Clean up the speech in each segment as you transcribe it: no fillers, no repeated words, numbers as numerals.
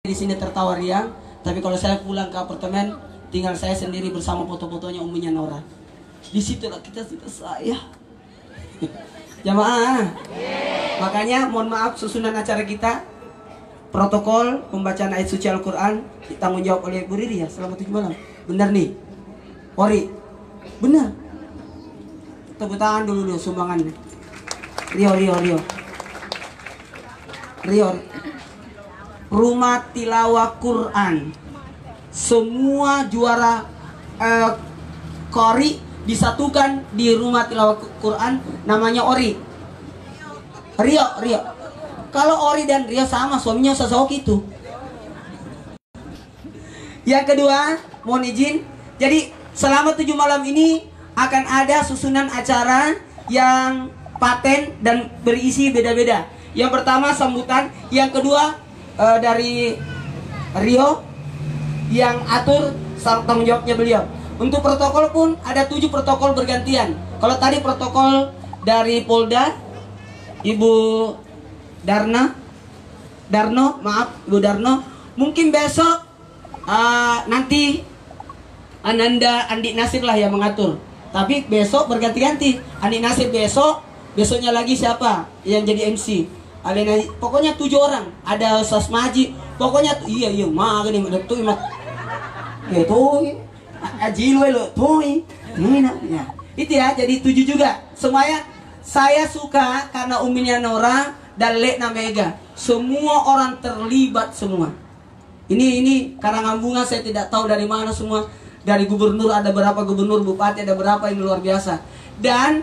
di sini tertawa riang, tapi kalau saya pulang ke apartemen, tinggal saya sendiri bersama foto-fotonya uminya Nora. Disitulah kita sudah saya. Jamaah. Makanya mohon maaf susunan acara kita, protokol pembacaan ayat suci Al-Quran ditanggung jawab oleh Bu Riri ya selama 7 malam. Benar nih, Ori, benar. Tepuk tangan dulu sumbangan. Rio. Rumah tilawah Quran. Semua juara Qori disatukan di rumah tilawah Quran, namanya Ori. Rio. Kalau Ori dan Rio sama, suaminya Sasaoki itu. Yang kedua, mohon izin. Jadi selama 7 malam ini akan ada susunan acara yang paten dan berisi beda-beda. Yang pertama sambutan, yang kedua dari Rio yang atur tanggung jawabnya beliau. Untuk protokol pun ada 7 protokol bergantian. Kalau tadi protokol dari Polda, Ibu Ibu Darno, mungkin besok nanti Andi Nasir lah yang mengatur. Tapi besok berganti-ganti. Andi Nasir besoknya lagi siapa yang jadi MC? Alena, pokoknya 7 orang. Ada Ustaz Maji. Pokoknya iya magani tuh mak. Gitu. Ajilwe lo tuh. Ya. Itu ya, jadi 7 juga. Semuanya saya suka karena uminya Nora dan Lekna Mega. Semua orang terlibat semua. Ini Karangambungan saya tidak tahu dari mana semua. Dari gubernur ada berapa gubernur, bupati ada berapa, ini luar biasa. Dan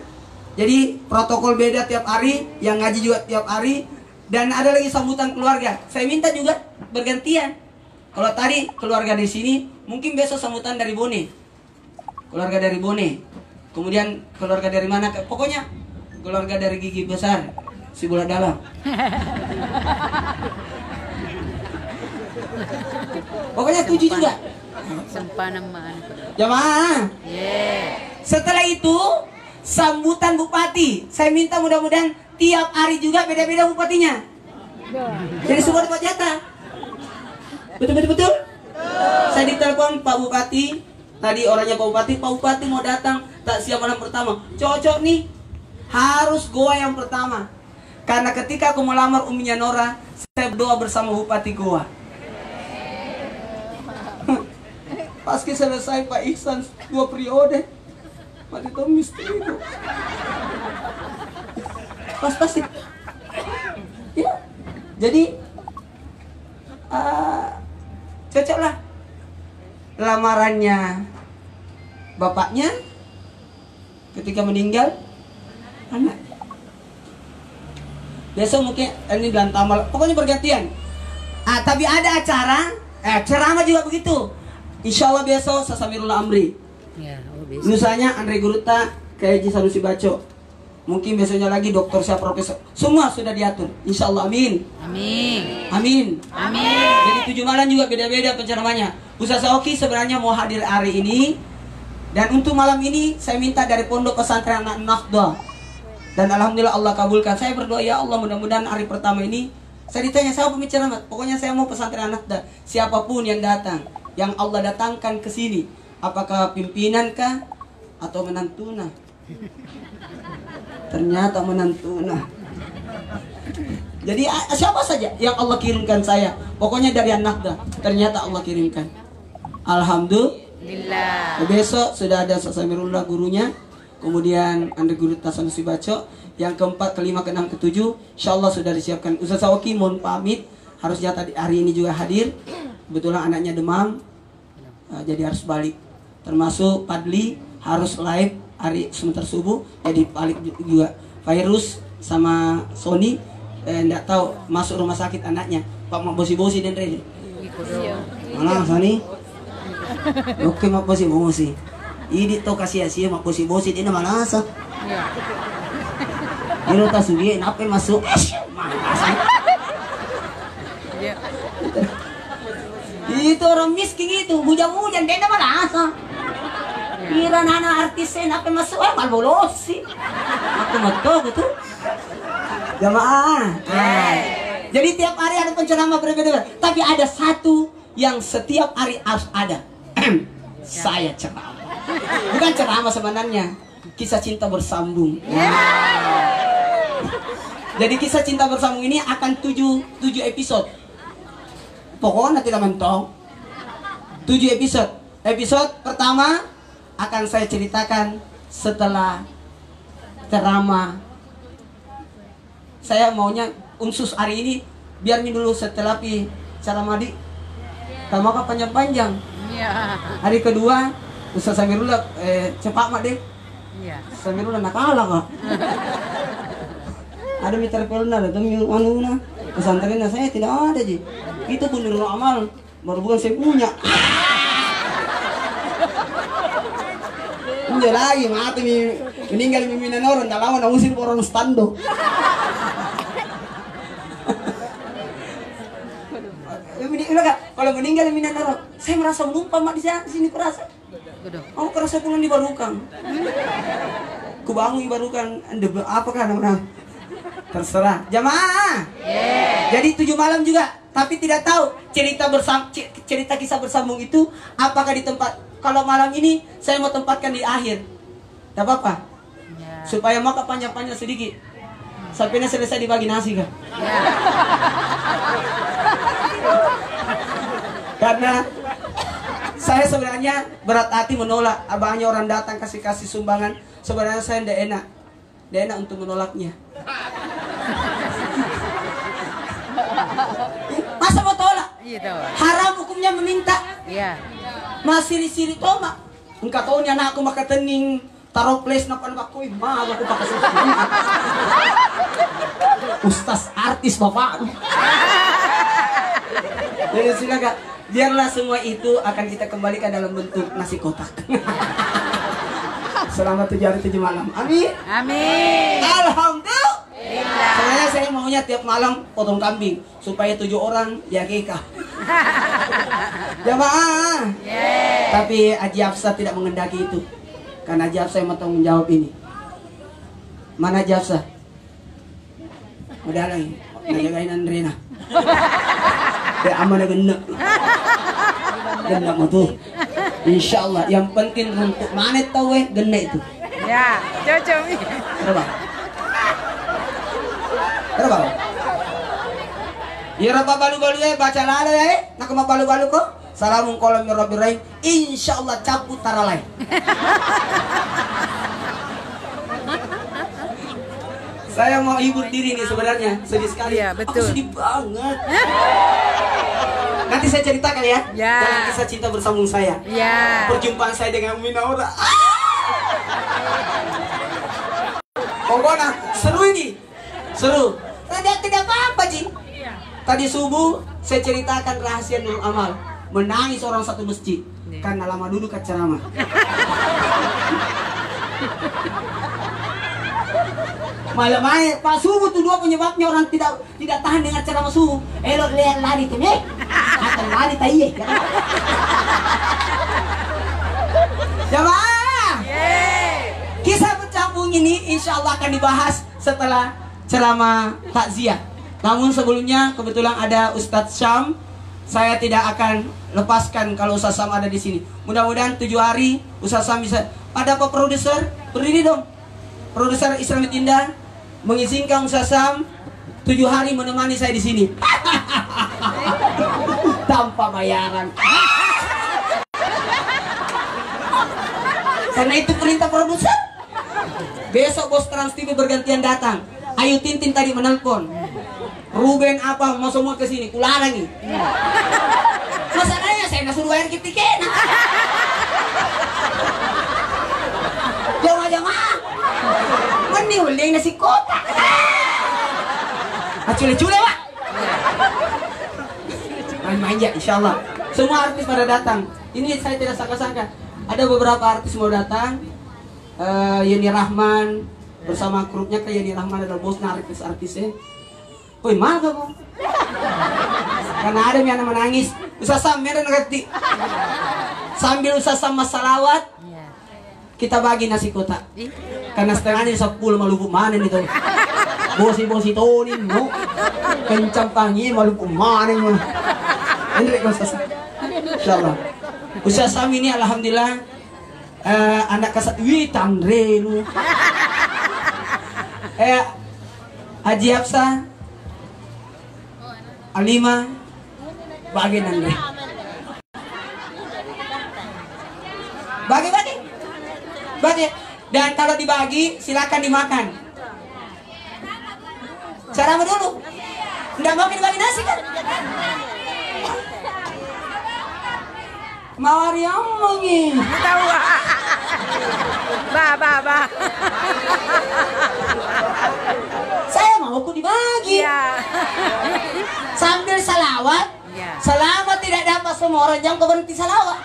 jadi protokol beda tiap hari, yang ngaji juga tiap hari. Dan ada lagi sambutan keluarga. Saya minta juga bergantian. Kalau tadi keluarga di sini, mungkin besok sambutan dari Bone. Keluarga dari Bone. Kemudian keluarga dari mana? Pokoknya keluarga dari Gigi Besar, si bola dalam. Pokoknya 7 juga. Jamaah. Setelah itu sambutan bupati. Saya minta mudah-mudahan tiap hari juga beda-beda bupatinya. Jadi semua dapat jatah. Betul. Saya ditelepon Pak Bupati. Tadi orangnya Pak Bupati mau datang. Tak siap malam pertama. Cocok nih. Harus Goa yang pertama. Karena ketika aku melamar uminya Nora, saya berdoa bersama Bupati Goa. Paski selesai Pak Ihsan 2 periode. Mati itu misteri itu. Pas-pas itu. Ya. Jadi cocoklah lamarannya bapaknya ketika meninggal anak. Besok mungkin ini bulan tamal, pokoknya bergantian. Tapi ada acara ceramah juga begitu. Insya Allah besok Sasamirullah Amri. Lusanya Andre Guruta, kayak Haji Sanusi Baco. Mungkin besoknya lagi dokter siapa profesor. Semua sudah diatur. Insya Allah amin. Jadi 7 malam juga beda-beda penceramahnya. Ustaz Saoki sebenarnya mau hadir hari ini. Dan untuk malam ini saya minta dari Pondok Pesantren Anak Nafdah. Dan alhamdulillah Allah kabulkan. Saya berdoa ya Allah mudah-mudahan hari pertama ini saya ditanya siapa pembicara. Pokoknya saya mau pesantren Anak Nafdah. Siapapun yang datang, yang Allah datangkan ke sini, apakah pimpinankah atau menantuna? Ternyata menantuna. Jadi siapa saja yang Allah kirimkan saya, pokoknya dari An-Nahdah, ternyata Allah kirimkan. Alhamdulillah. Besok sudah ada Sasamirullah gurunya, kemudian Andre Guru Sanusi Baco, yang keempat, kelima, keenam, ketujuh, insyaallah sudah disiapkan. Ustaz Saoki mohon pamit, harusnya tadi hari ini juga hadir. Kebetulan anaknya demam, jadi harus balik. Termasuk Padli harus live hari sebentar subuh, jadi balik juga. Virus sama Sony enggak tahu masuk rumah sakit anaknya. Pak mak bosi-bosi dan ready. Mana Sony? Oke mak bosi-bosi. Ini to kasih asia mak bosi-bosi dia mana asa? Ini tas sugi nape masuk? Itu orang miskin itu, bujang-bujang dia mana asa? Kira nana artisnya nape masuk malbolosi. Aku betul. Jamaah. Jadi tiap hari ada penceramah berbeda-beda. Tapi ada satu yang setiap hari harus ada. Saya ceramah. Bukan ceramah sebenarnya. Kisah cinta bersambung. Jadi kisah cinta bersambung ini akan 7 episode. Pokoknya tidak mentok. 7 episode. Episode pertama akan saya ceritakan setelah ceramah. Saya maunya unsus hari ini biar dulu setelah ceramah di kalau mau panjang-panjang. Hari kedua Ustaz Samirullah cepat mak deh. Samirullah nakala kak. Ada mitra pelna atau anu na pesantren saya tidak ada ji. Itu pun nurul amal baru bukan saya punya. Enggak lagi mati meninggal miminan orang dalam na usir orang stando. Kalau meninggal miminan orang, saya merasa menumpang mak di sini perasa. Aku kerasa pulang di Barukang. Kubangun di Barukang, apakah namanya? Terserah. Jamaah. Jadi 7 malam juga, tapi tidak tahu cerita kisah bersambung itu apakah di tempat. Kalau malam ini saya mau tempatkan di akhir. Tidak apa-apa. Supaya maka panjang-panjang sedikit. Sampai selesai dibagi nasi kan. Karena saya sebenarnya berat hati menolak banyak orang datang kasih sumbangan. Sebenarnya saya tidak enak untuk menolaknya. Masa mau tolak? Haram hukumnya meminta. Masih siri toma. Engkau tahu ni anakku maka tening taruh place napan aku mah aku pakai Ustaz artis bapak. Jadi silakan. Biarlah semua itu akan kita kembalikan dalam bentuk nasi kotak. Selama 7 hari 7 malam. Amin. Amin. Alhamdulillah. Sebenarnya saya maunya tiap malam potong kambing supaya 7 orang diakikah. Jamaah. Tapi Haji Hafsah tidak mengendaki itu. Karena Haji Hafsah yang mau tanggung jawab ini. Mana Haji Hafsah? Udah lagi. Ngajagain Andrena. Ya aman ya genek. Genek mau tuh. Insya Allah yang penting untuk manet tahu genek itu. Ya, cocok. Berapa? Berapa? Ya Rabbah balu-balu baca lalu ya. Nak mau balu-balu kok. Salamun qaulan min rabbir rahim. Insya Allah cabut taralai. Saya mau hibur diri nih sebenarnya, sedih sekali. Ya, betul. Aku sedih banget. Nanti saya ceritakan ya, dalam kisah cinta bersambung saya. Perjumpaan saya dengan Umi Naura. Pokoknya seru ini, seru. Tidak apa-apa Ji. Tadi subuh saya ceritakan rahasia Nurul Amal. Menangis orang satu masjid karena lama dulu ceramah. Malam air, Pak subuh tuh 2 penyebabnya orang tidak tahan dengan ceramah subuh. Elok lihat lari tuh nih, akan lari tayi. Jamaah, kisah bersambung ini insya Allah akan dibahas setelah ceramah takziah. Namun sebelumnya kebetulan ada Ustadz Syam. Saya tidak akan lepaskan kalau Ustadz Syam ada di sini. Mudah-mudahan 7 hari Ustadz Syam bisa. Ada Pak produser? Berdiri dong. Produser Islamit Indah mengizinkan Ustadz Syam 7 hari menemani saya di sini. Tanpa bayaran. Karena itu perintah produser. Besok bos Trans TV bergantian datang. Ayu Tintin tadi menelpon. Ruben apa mau semua ke sini, kularang nih. Masalahnya saya nggak suruh bayar tiket. Jamaah, mending uling nasi kotak. Cule-cule pak. Main-main ya, insya Allah. Semua artis pada datang. Ini saya tidak sangka-sangka. Ada beberapa artis mau datang. Yeni Rahman bersama grupnya ke Yeni Rahman adalah bosnya artis-artisnya. Woi mana kamu? Karena ada yang menangis. Ustaz Sam, mereka ngerti. Sambil Ustaz Sam salawat, kita bagi nasi kotak. Karena setengahnya 10 maluku mana nih tuh. Bosi tonin mo. Kencang panggil malu kumarin mo. Hendrik Ustaz. Insyaallah. Ustaz Sami ini alhamdulillah anak kasat Tandre lu. Haji Hafsah Alima bagi Andre. Bagi. Dan kalau dibagi silakan dimakan. Cara dulu. Enggak mau dibagi nasi kan? Mawar yang lagi. Tahu. Ba. Saya mau aku dibagi. Iya. Sambil salawat. Iya. Selama tidak dapat semua orang jangan kau berhenti salawat.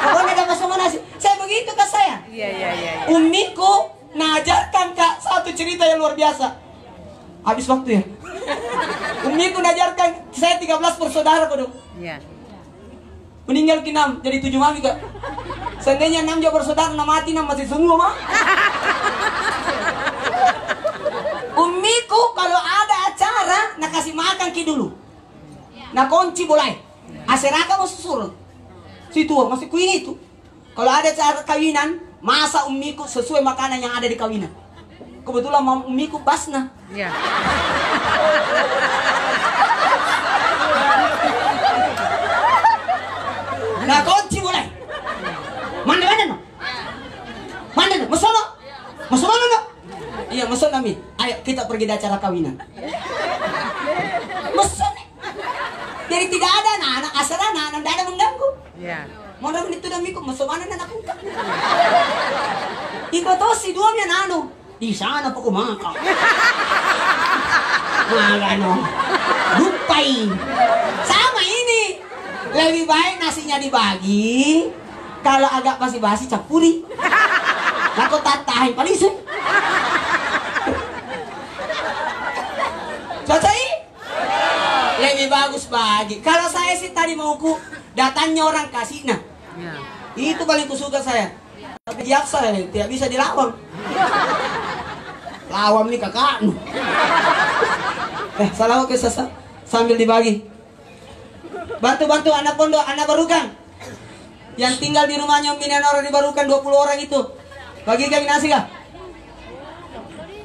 Kau tidak dapat semua nasi. Saya begitu kak saya. Iya. Umiku ngajarkan kak satu cerita yang luar biasa. Habis waktu ya. Umiku ngajarkan saya 13 bersaudara kok dong. Iya. Meninggal ke 6 jadi 7 mami kak. Seandainya 6 jauh bersaudara 6 mati 6 masih semua mah. Umiku kalau ada acara nak kasih makan ki dulu. Nak kunci boleh. Aseraka mau susul. Situ masih kuing itu. Kalau ada acara kawinan, masa umiku sesuai makanan yang ada di kawinan. Kebetulan umiku basna. Iya. Nah kunci boleh. Mana no? Masono no? Iya masono kami. Ayo kita pergi di acara kawinan. Masono. Jadi tidak ada anak asrana, tidak ada mengganggu. Iya. Mau itu damiku masono anak aku. Iko to si dua nya nano. Di sana po kumaka. Magano. Dupai. Sama ini. Lebih baik nasinya dibagi. Kalau agak basi-basi campuri. Aku tatahin palisu. Selesai? Lebih bagus bagi. Kalau saya sih tadi mauku datangnya orang kasih. Nah, itu paling kusuka saya. Tapi jaksa ya, tidak bisa dilawan. Lawan nih kakak. Salah oke sasa. Sambil dibagi. Bantu anak pondok, anak barukan. Yang tinggal di rumahnya Minanora di Barukan 20 orang itu. Bagi kami nasi kah?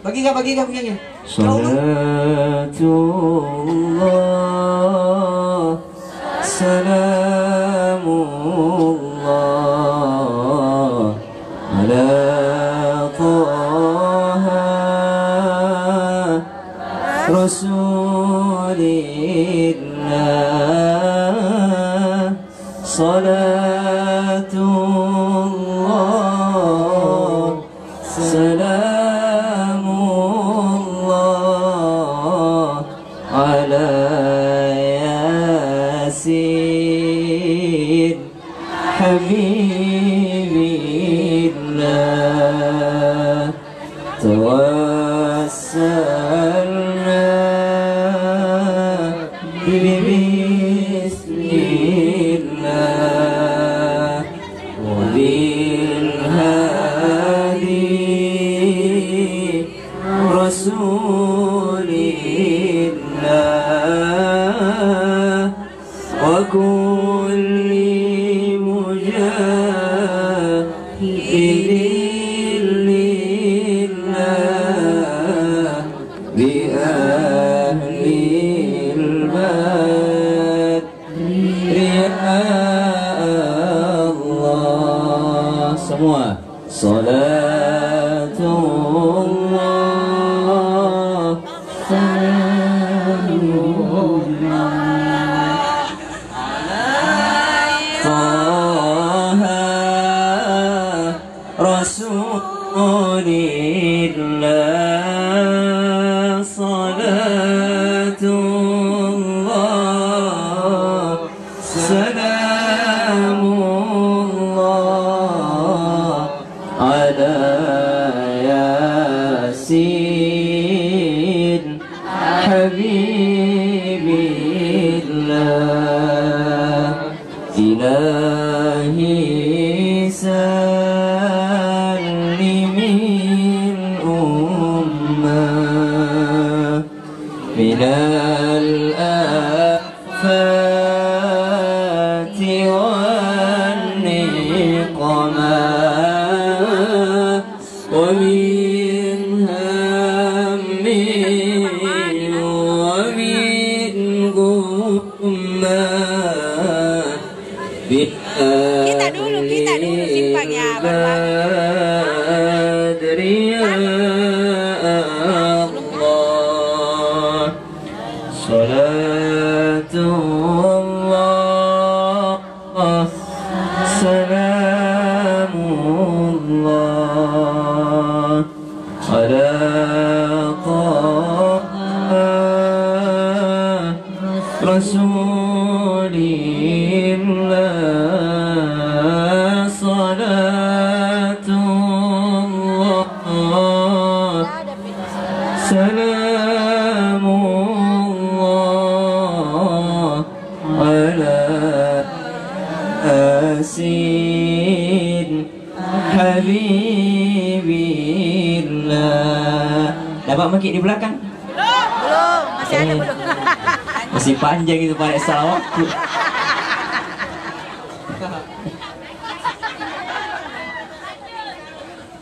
Bagi kah begini. Salatullah Salamullah Ala Taha Rasulillah Salatullah Salamullah Ala Yasin Habibillah Tawassalna Bismillah Wabilhadi Rasulillah Wa kulli mujahidin lillah Bi ahlil badri Allah Semua Salatullah Salamullah Taha Rasulillah Salatullah Salamullah Ala Yasin Habibillah Ilahi sallimin ummah Kita dulu simpangnya Rasulillah salatullah salamullah ala asin habibillah. Dapat makin di belakang? Belum, masih ada belum. Masih panjang itu pada salah waktu.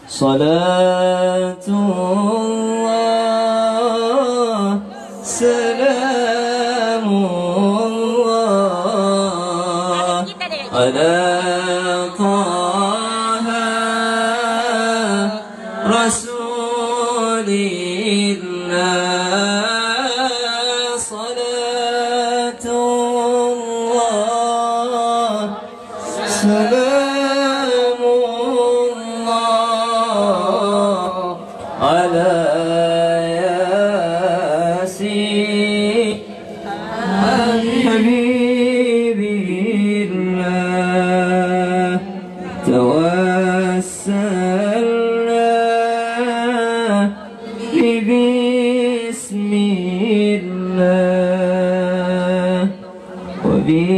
Salatullah salamullah ala taha rasulillah salatullah salamullah ala yasin habibillah tawassalna bismillah wa bilhadi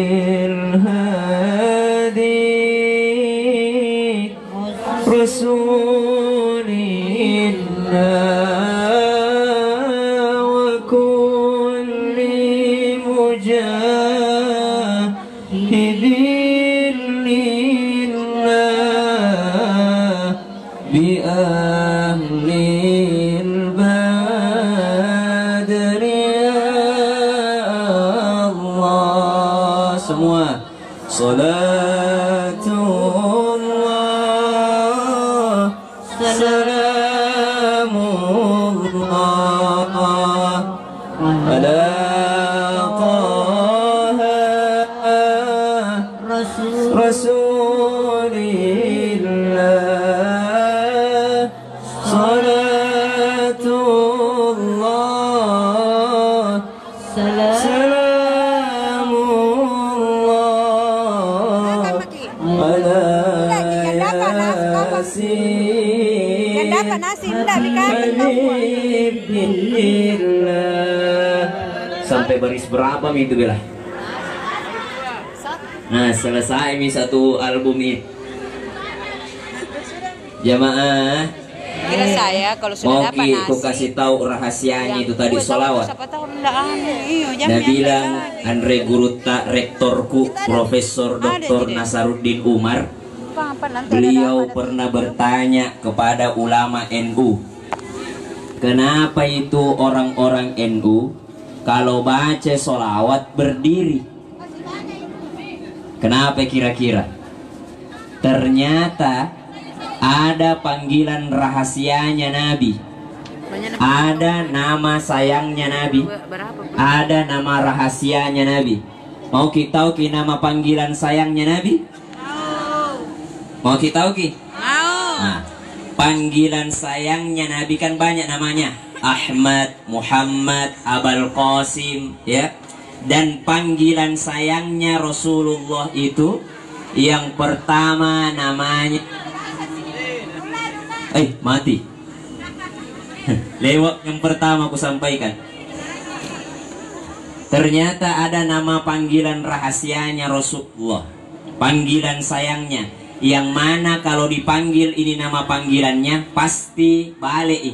rasulillah wa kulli mujahidin lillah bi ahlil badri Allah. Semua salatullah salamullah ala taha rasulillah salatullah salamullah ala yasin Yang dapat nasi enggak bikain habibillah. Sampai baris berapa itu Bella? Nah selesai mi satu album ini. Jamaah Kira saya kalau sudah mau dapat aku nasi kasih tahu rahasianya itu tadi solawat. Siapa tahu enggak anu. Nah bilang Andre Guruta rektorku Profesor Dr. Nasaruddin Umar, beliau pernah bertanya kepada ulama NU, kenapa itu orang-orang NU kalau baca solawat berdiri? Kenapa kira-kira? Ternyata ada panggilan rahasianya Nabi, ada nama sayangnya Nabi, ada nama rahasianya Nabi. Mau kita tahu ki nama panggilan sayangnya Nabi? Mau kita tahu ki? Nah, panggilan sayangnya Nabi kan banyak namanya, Ahmad, Muhammad, Abul Qasim, ya. Dan panggilan sayangnya Rasulullah itu yang pertama namanya mati. Lewat yang pertama aku sampaikan. Ternyata ada nama panggilan rahasianya Rasulullah, panggilan sayangnya, yang mana kalau dipanggil ini nama panggilannya pasti balik.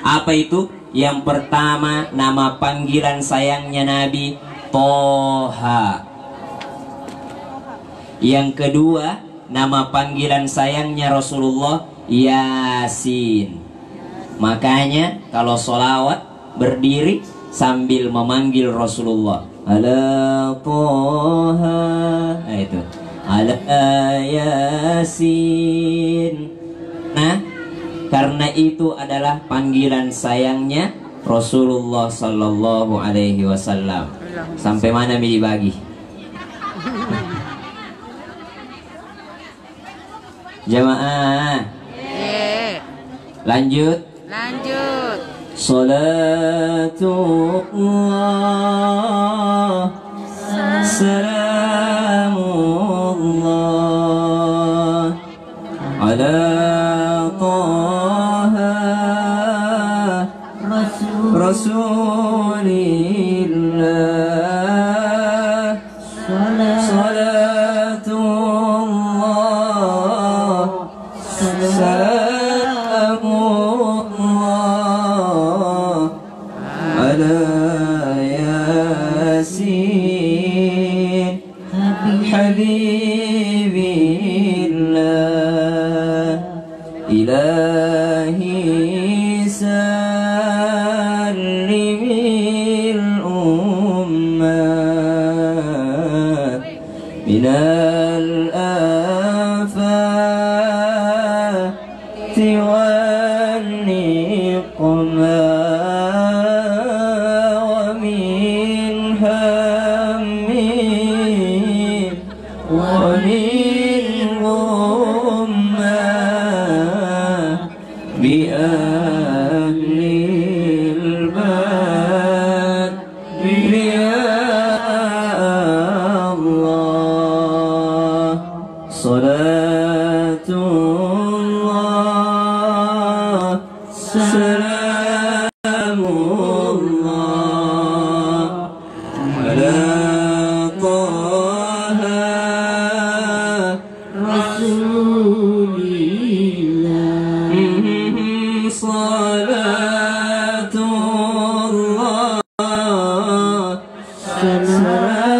Apa itu? Yang pertama nama panggilan sayangnya Nabi Toha. Yang kedua nama panggilan sayangnya Rasulullah Yasin. Makanya kalau sholawat berdiri sambil memanggil Rasulullah. ala Toha. Nah itu ala Yasin. Nah, karena itu adalah panggilan sayangnya Rasulullah Sallallahu Alaihi Wasallam. Sampai mana mi dibagi? Jamaah. Lanjut. Lanjut. Salatullah, salamullah ala Taha Rasulillah. Salatullah, salamullah ala Yasin Habibillah. Ilahi sallimil ummah minal afati wal niqmah wa min hammin wa min ghummah bi ahlil badri ya Allah. Salatullah, salamullah ala Taha Rasulillah. Salatullah, salamullah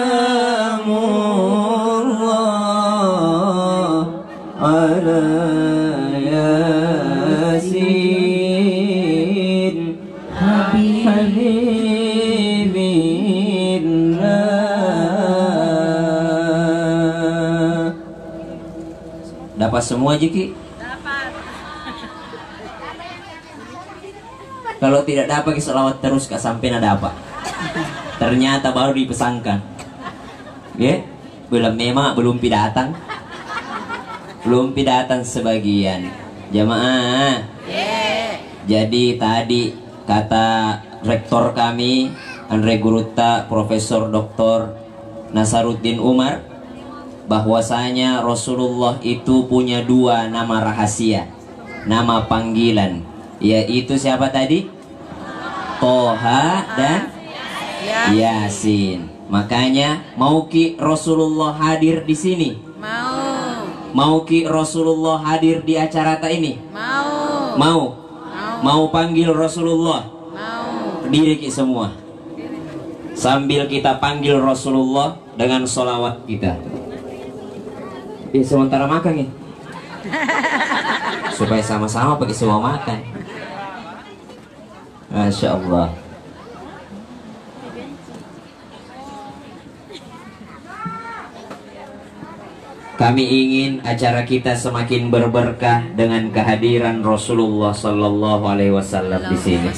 ala Yasin Habibillah. Dapat semua Jiki? Kalau tidak dapat selawat terus Kak sampai nada apa? Ternyata baru dipesankan. Ya, belum pidatang. Belum pidatang sebagian. Jamaah. Jadi tadi kata rektor kami Andre Guruta Profesor Dr. Nasaruddin Umar bahwasanya Rasulullah itu punya dua nama rahasia, nama panggilan, yaitu siapa tadi? Toha dan Yasin. Makanya mau ki Rasulullah hadir di sini? Mau ki Rasulullah hadir di acara ini? Mau panggil Rasulullah? Diri ki semua. Sambil kita panggil Rasulullah dengan sholawat kita. Sementara makan nih. Supaya sama-sama pakai semua makan. Masya Allah. Kami ingin acara kita semakin berberkah dengan kehadiran Rasulullah Sallallahu Alaihi Wasallam di sini.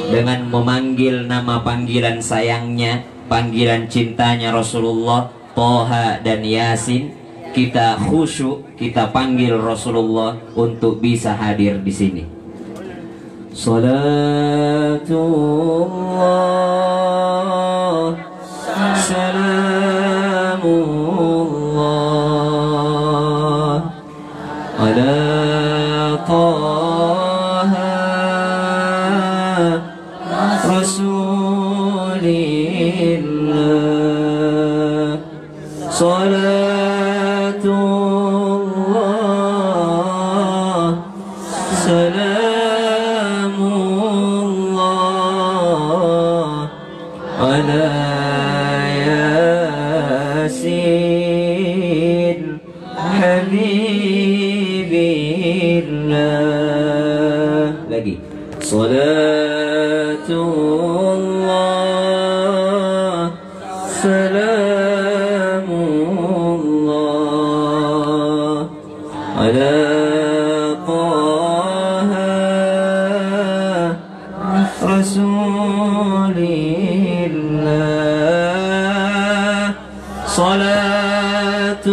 Dengan memanggil nama panggilan sayangnya, panggilan cintanya Rasulullah, Toha dan Yasin, kita khusyuk, kita panggil Rasulullah untuk bisa hadir di sini. Salatullah, salamullah ala Taha Rasulillah. Salatullah, salamullah ala Yasin Habibillah. Lagi. Salatullah, سلام الله على طه رسول الله صلاة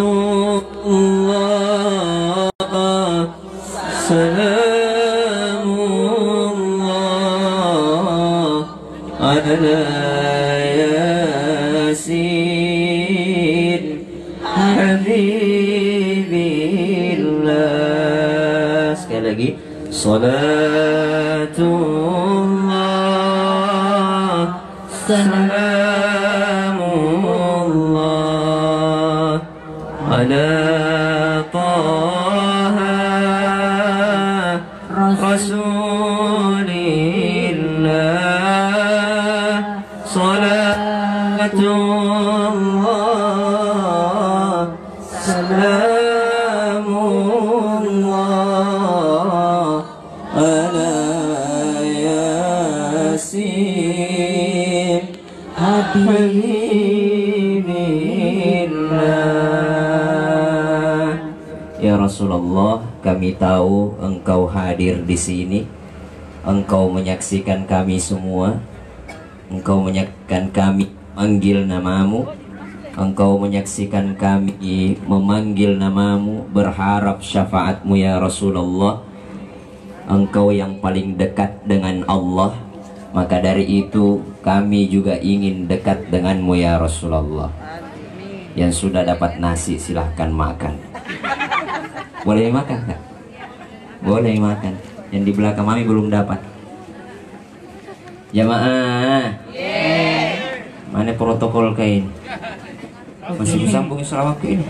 الله سلام الله على ياسين حبيب الله. Sekali lagi, salatullah salamullah ala taha rasulillah salatullah salamullah ala yasin habibillah. Ya Rasulullah, kami tahu Engkau hadir di sini. Engkau menyaksikan kami semua. Engkau menyaksikan kami manggil namamu. Engkau menyaksikan kami memanggil namamu, berharap syafaatmu ya Rasulullah. Engkau yang paling dekat dengan Allah, maka dari itu kami juga ingin dekat denganmu ya Rasulullah. Yang sudah dapat nasi silahkan makan. Boleh makan Kak? Boleh makan. Yang di belakang kami belum dapat. Jamaah, mana protokol kain? Masih disambungin selawat ke ini.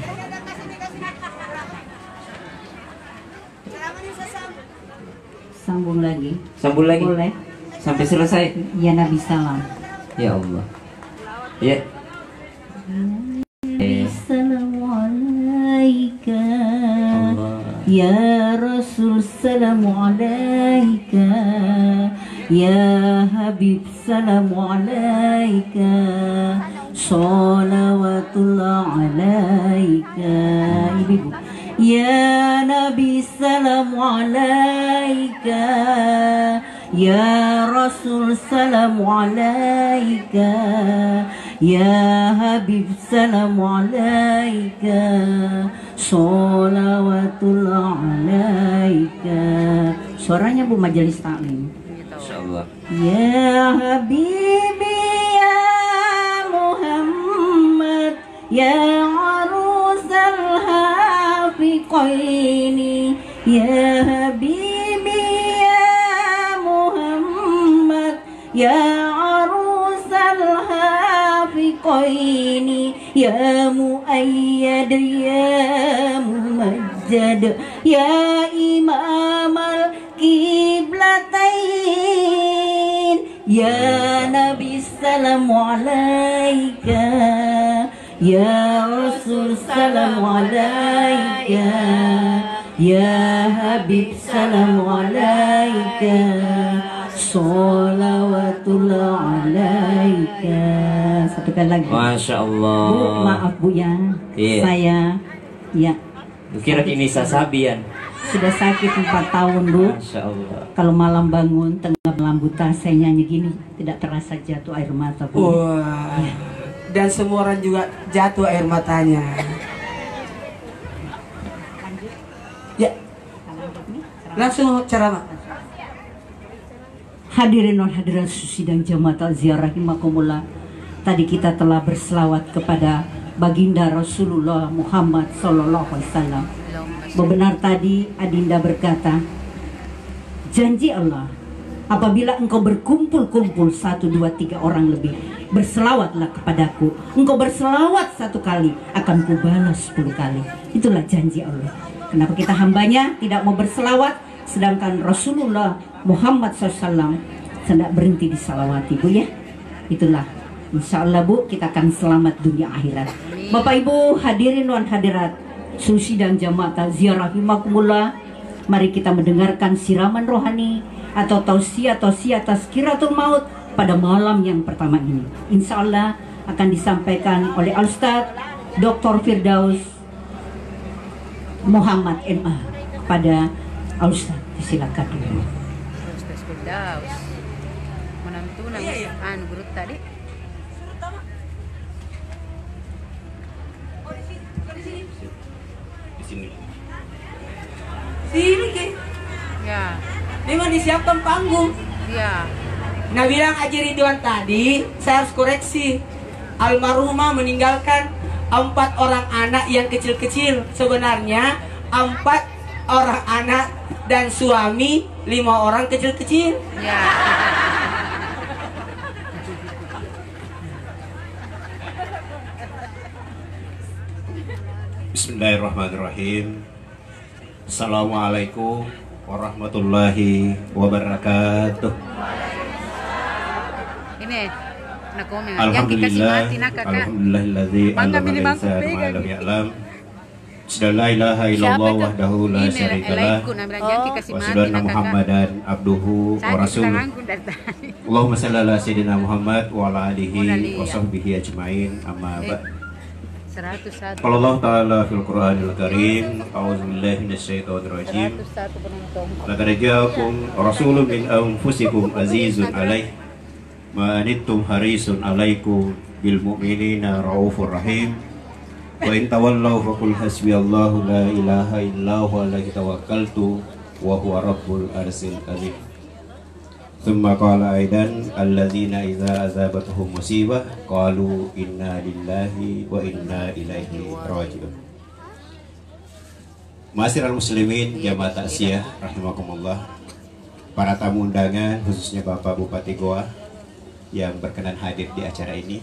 Sambung lagi. Sambung lagi. Boleh. Sampai selesai. Ya Nabi salam. Ya Allah. Ya. Assalamualaikum. Allah. Ya Rasul salamu alaika. Ya Habib salamu alaika. Salawatullah alaika. Ibu. Ya Nabi salamu alaika. Ya Rasul salamu alaika. Ya Habib salamu alaika. Salawatullah alaika. Suaranya Bu majelis taklim. Insyaallah. Ya Habibi ya Muhammad ya arusal hafiqaini. Ya Habibi ya Muhammad ya arusal hafiqaini. Ya muayyad ya mumajjad ya imam al-qiblatain. Ya Nabi salamu alaika. Ya Rasul salamu alaika. Ya Habib salamu alaika. Salawatullah alaika. Satu kali lagi. Masya Allah. Bu, maaf Bu ya. Iya. Saya ya Kira ini sasabian. sudah sakit 4 tahun Bu. Masya Allah. Kalau malam bangun tengah malam buta saya nyanyi gini, tidak terasa jatuh air mata Bu. Wah. Dan semua orang juga jatuh air matanya. Ya. Langsung ceramah. Hadirin non hadirat sidang jamaah takziah rahimakumullah. Tadi kita telah berselawat kepada baginda Rasulullah Muhammad sallallahu alaihi wasallam. Benar tadi Adinda berkata, janji Allah, apabila engkau berkumpul-kumpul 1, 2, 3 orang lebih, berselawatlah kepadaku. Engkau berselawat 1 kali, akan kubalas 10 kali. Itulah janji Allah. Kenapa kita hambanya tidak mau berselawat, sedangkan Rasulullah Muhammad SAW tidak berhenti disalawati Bu ya. Itulah insya Allah Bu, kita akan selamat dunia akhirat. Bapak Ibu hadirin wan hadirat susi dan jamaah takziah rahimakumullah. Mari kita mendengarkan siraman rohani atau tausiah tazkiratul maut pada malam yang pertama ini. Insya Allah akan disampaikan oleh Al-Ustadz Dr. Firdaus Muhammad MA. Kepada Al-Ustadz, silakan dulu. Ustadz Firdaus menantu nama guru tadi. Di sini. Sini ke? Ya, Memang disiapkan panggung. ya. Nah bilang Haji Ridwan tadi, saya harus koreksi. Almarhumah meninggalkan 4 orang anak yang kecil-kecil. Sebenarnya 4 orang anak dan suami 5 orang kecil-kecil. Ya. Bismillahirrahmanirrahim. Assalamualaikum warahmatullahi wabarakatuh. Ini nak komen. Yang dikasih Alhamdulillah, mati nak kakak. alhamdulillahilladzi Bangga allama milih bangku al-insana ma pegang. lam ya'lam. La ilaha illallah wahdahu la Ini syarikalah. laiku namanya yang dikasih Wa mati sallallahu nak kakak. Muhammadan abduhu wa Sakit rasuluh. tanganku dari tadi. Allahumma shalli ala sayyidina Muhammad wa ala alihi Wa wa sahbihi ajmain. Amma ba'd. 101. Qala Allah Ta'ala fil Qur'anil Karim, a'udzu billahi minasyaitonir rajim. 101 penonton. Laqad ja'akum rasulun min anfusikum azizun 'alaihi ma anittum harisun 'alaikum bil mu'minina raufur rahim. Wa in tawallaw faqul hasbiyallahu la ilaha illa huwa alaihi tawakkaltu wa huwa rabbul arsyil azim. Thumma qala aidan alladzina idza azabatuhum musibah qalu inna lillahi wa inna ilaihi raji'un. Ma'asyiral muslimin jamaah taksiyah rahimakumullah. Para tamu undangan khususnya Bapak Bupati Goa yang berkenan hadir di acara ini.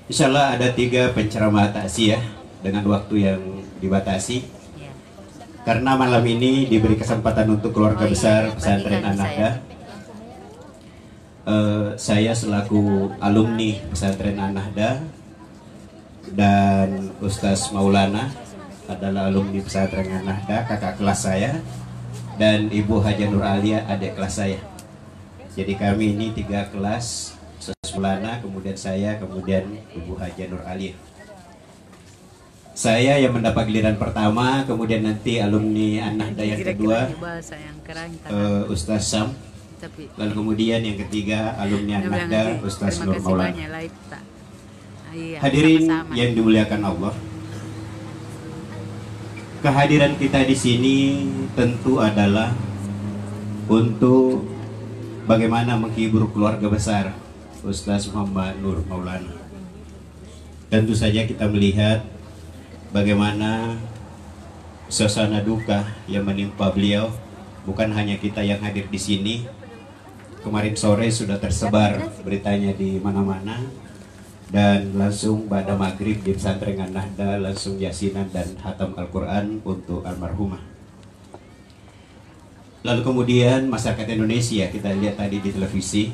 Insyaallah ada 3 penceramah taksiyah dengan waktu yang dibatasi. Karena malam ini diberi kesempatan untuk keluarga besar pesantren An-Nahdah. Saya selaku alumni pesantren An-Nahdah dan Ustaz Maulana adalah alumni pesantren An-Nahdah, kakak kelas saya, dan Ibu Haja Nur Alia adik kelas saya. Jadi kami ini 3 kelas, Ustaz Maulana, kemudian saya, kemudian Ibu Haja Nur Alia. Saya yang mendapat giliran pertama, kemudian nanti alumni An-Nahdah yang kedua, Ustaz Sam. Lalu kemudian yang ketiga alumni An-Nahdah Ustaz Nur Maulana. Hadirin yang dimuliakan Allah, kehadiran kita di sini tentu adalah untuk bagaimana menghibur keluarga besar Ustaz Muhammad Nur Maulana. Tentu saja kita melihat bagaimana suasana duka yang menimpa beliau. Bukan hanya kita yang hadir di sini. Kemarin sore sudah tersebar beritanya di mana-mana, dan langsung pada maghrib di pesantren An-Nahdah langsung yasinan dan hatam Al-Quran untuk almarhumah. Lalu kemudian masyarakat Indonesia, kita lihat tadi di televisi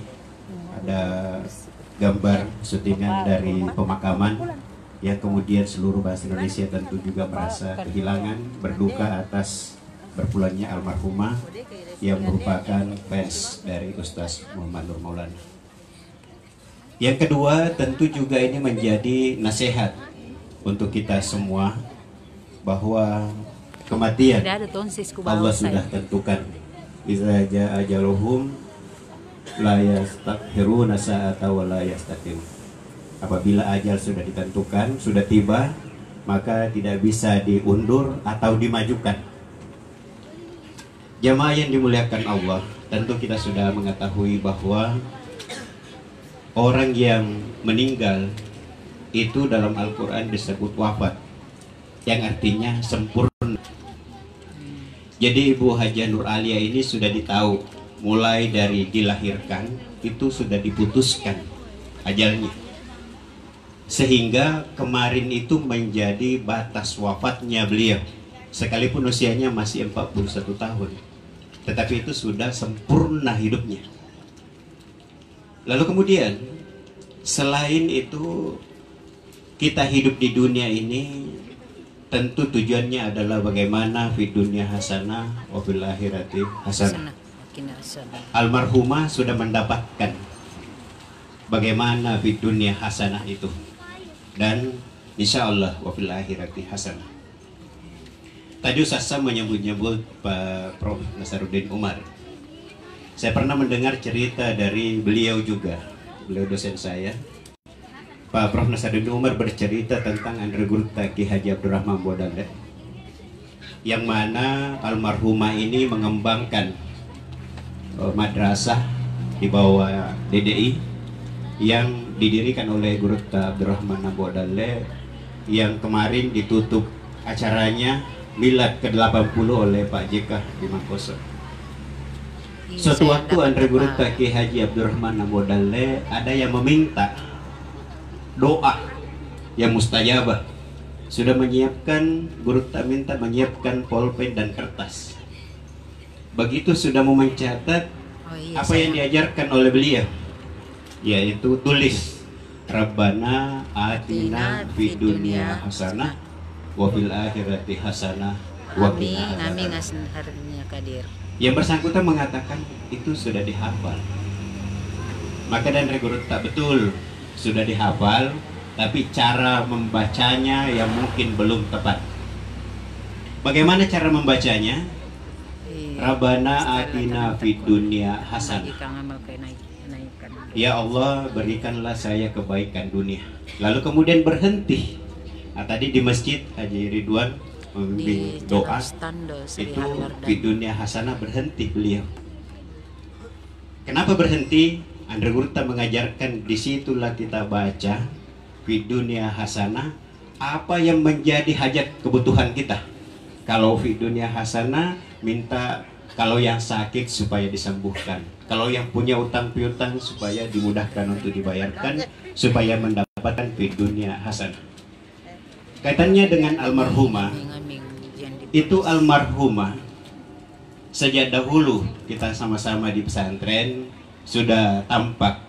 ada gambar syutingan dari pemakaman yang kemudian seluruh bangsa Indonesia tentu juga merasa kehilangan, berduka atas berpulangnya almarhumah yang merupakan fans dari Ustaz Muhammad Nur Maulana. Yang kedua, tentu juga ini menjadi nasihat untuk kita semua bahwa kematian Allah sudah tentukan. Idza jaa ajaluhum la yastakhiruna sa'ata wa la yastaqim. Apabila ajal sudah ditentukan, sudah tiba, maka tidak bisa diundur atau dimajukan. Jamaah yang dimuliakan Allah, tentu kita sudah mengetahui bahwa orang yang meninggal itu dalam Al-Quran disebut wafat, yang artinya sempurna. Jadi Ibu Haja Nur Alia ini sudah ditahu, mulai dari dilahirkan itu sudah diputuskan ajalnya, sehingga kemarin itu menjadi batas wafatnya beliau, sekalipun usianya masih 41 tahun. Tetapi itu sudah sempurna hidupnya. Lalu kemudian selain itu, kita hidup di dunia ini tentu tujuannya adalah bagaimana fi dunya hasanah wa fil akhirati hasanah. Almarhumah sudah mendapatkan bagaimana di dunia hasanah itu, dan insya Allah wa fil akhirati hasanah. Tadi Ustaz Sam menyebut Pak Prof. Nasaruddin Umar. Saya pernah mendengar cerita dari beliau juga, beliau dosen saya. Pak Prof. Nasaruddin Umar bercerita tentang Andregurta Ki Haji Abdurrahman Bodale, yang mana almarhumah ini mengembangkan madrasah di bawah DDI yang didirikan oleh Gurta Abdurrahman Bodale, yang kemarin ditutup acaranya milad ke-80 oleh Pak JK di Mangkoso. Suatu waktu Andregurta Ki Haji Abdurrahman Bodale ada yang meminta doa yang mustajabah. Sudah menyiapkan, Gurta minta menyiapkan pulpen dan kertas. Begitu sudah mau mencatat apa yang diajarkan oleh beliau, yaitu tulis Rabbana atina fid dunya hasanah wa fil akhirati hasanah wa qina adzabannar. Yang bersangkutan mengatakan itu sudah dihafal. Maka dan Gurta betul sudah dihafal, tapi cara membacanya yang mungkin belum tepat. Bagaimana cara membacanya? Rabbana atina fid dunya hasanah. Ya Allah, berikanlah saya kebaikan dunia. Lalu kemudian berhenti. Nah, tadi di masjid Haji Ridwan memimpin doa itu fid dunya hasanah, berhenti beliau. Kenapa berhenti? Andregurta mengajarkan, disitulah kita baca fid dunya hasanah, apa yang menjadi hajat kebutuhan kita. Kalau fid dunya hasanah, minta kalau yang sakit supaya disembuhkan, kalau yang punya utang piutang supaya dimudahkan untuk dibayarkan, supaya mendapatkan fid dunya hasanah. Kaitannya dengan almarhumah, itu almarhumah sejak dahulu kita sama-sama di pesantren sudah tampak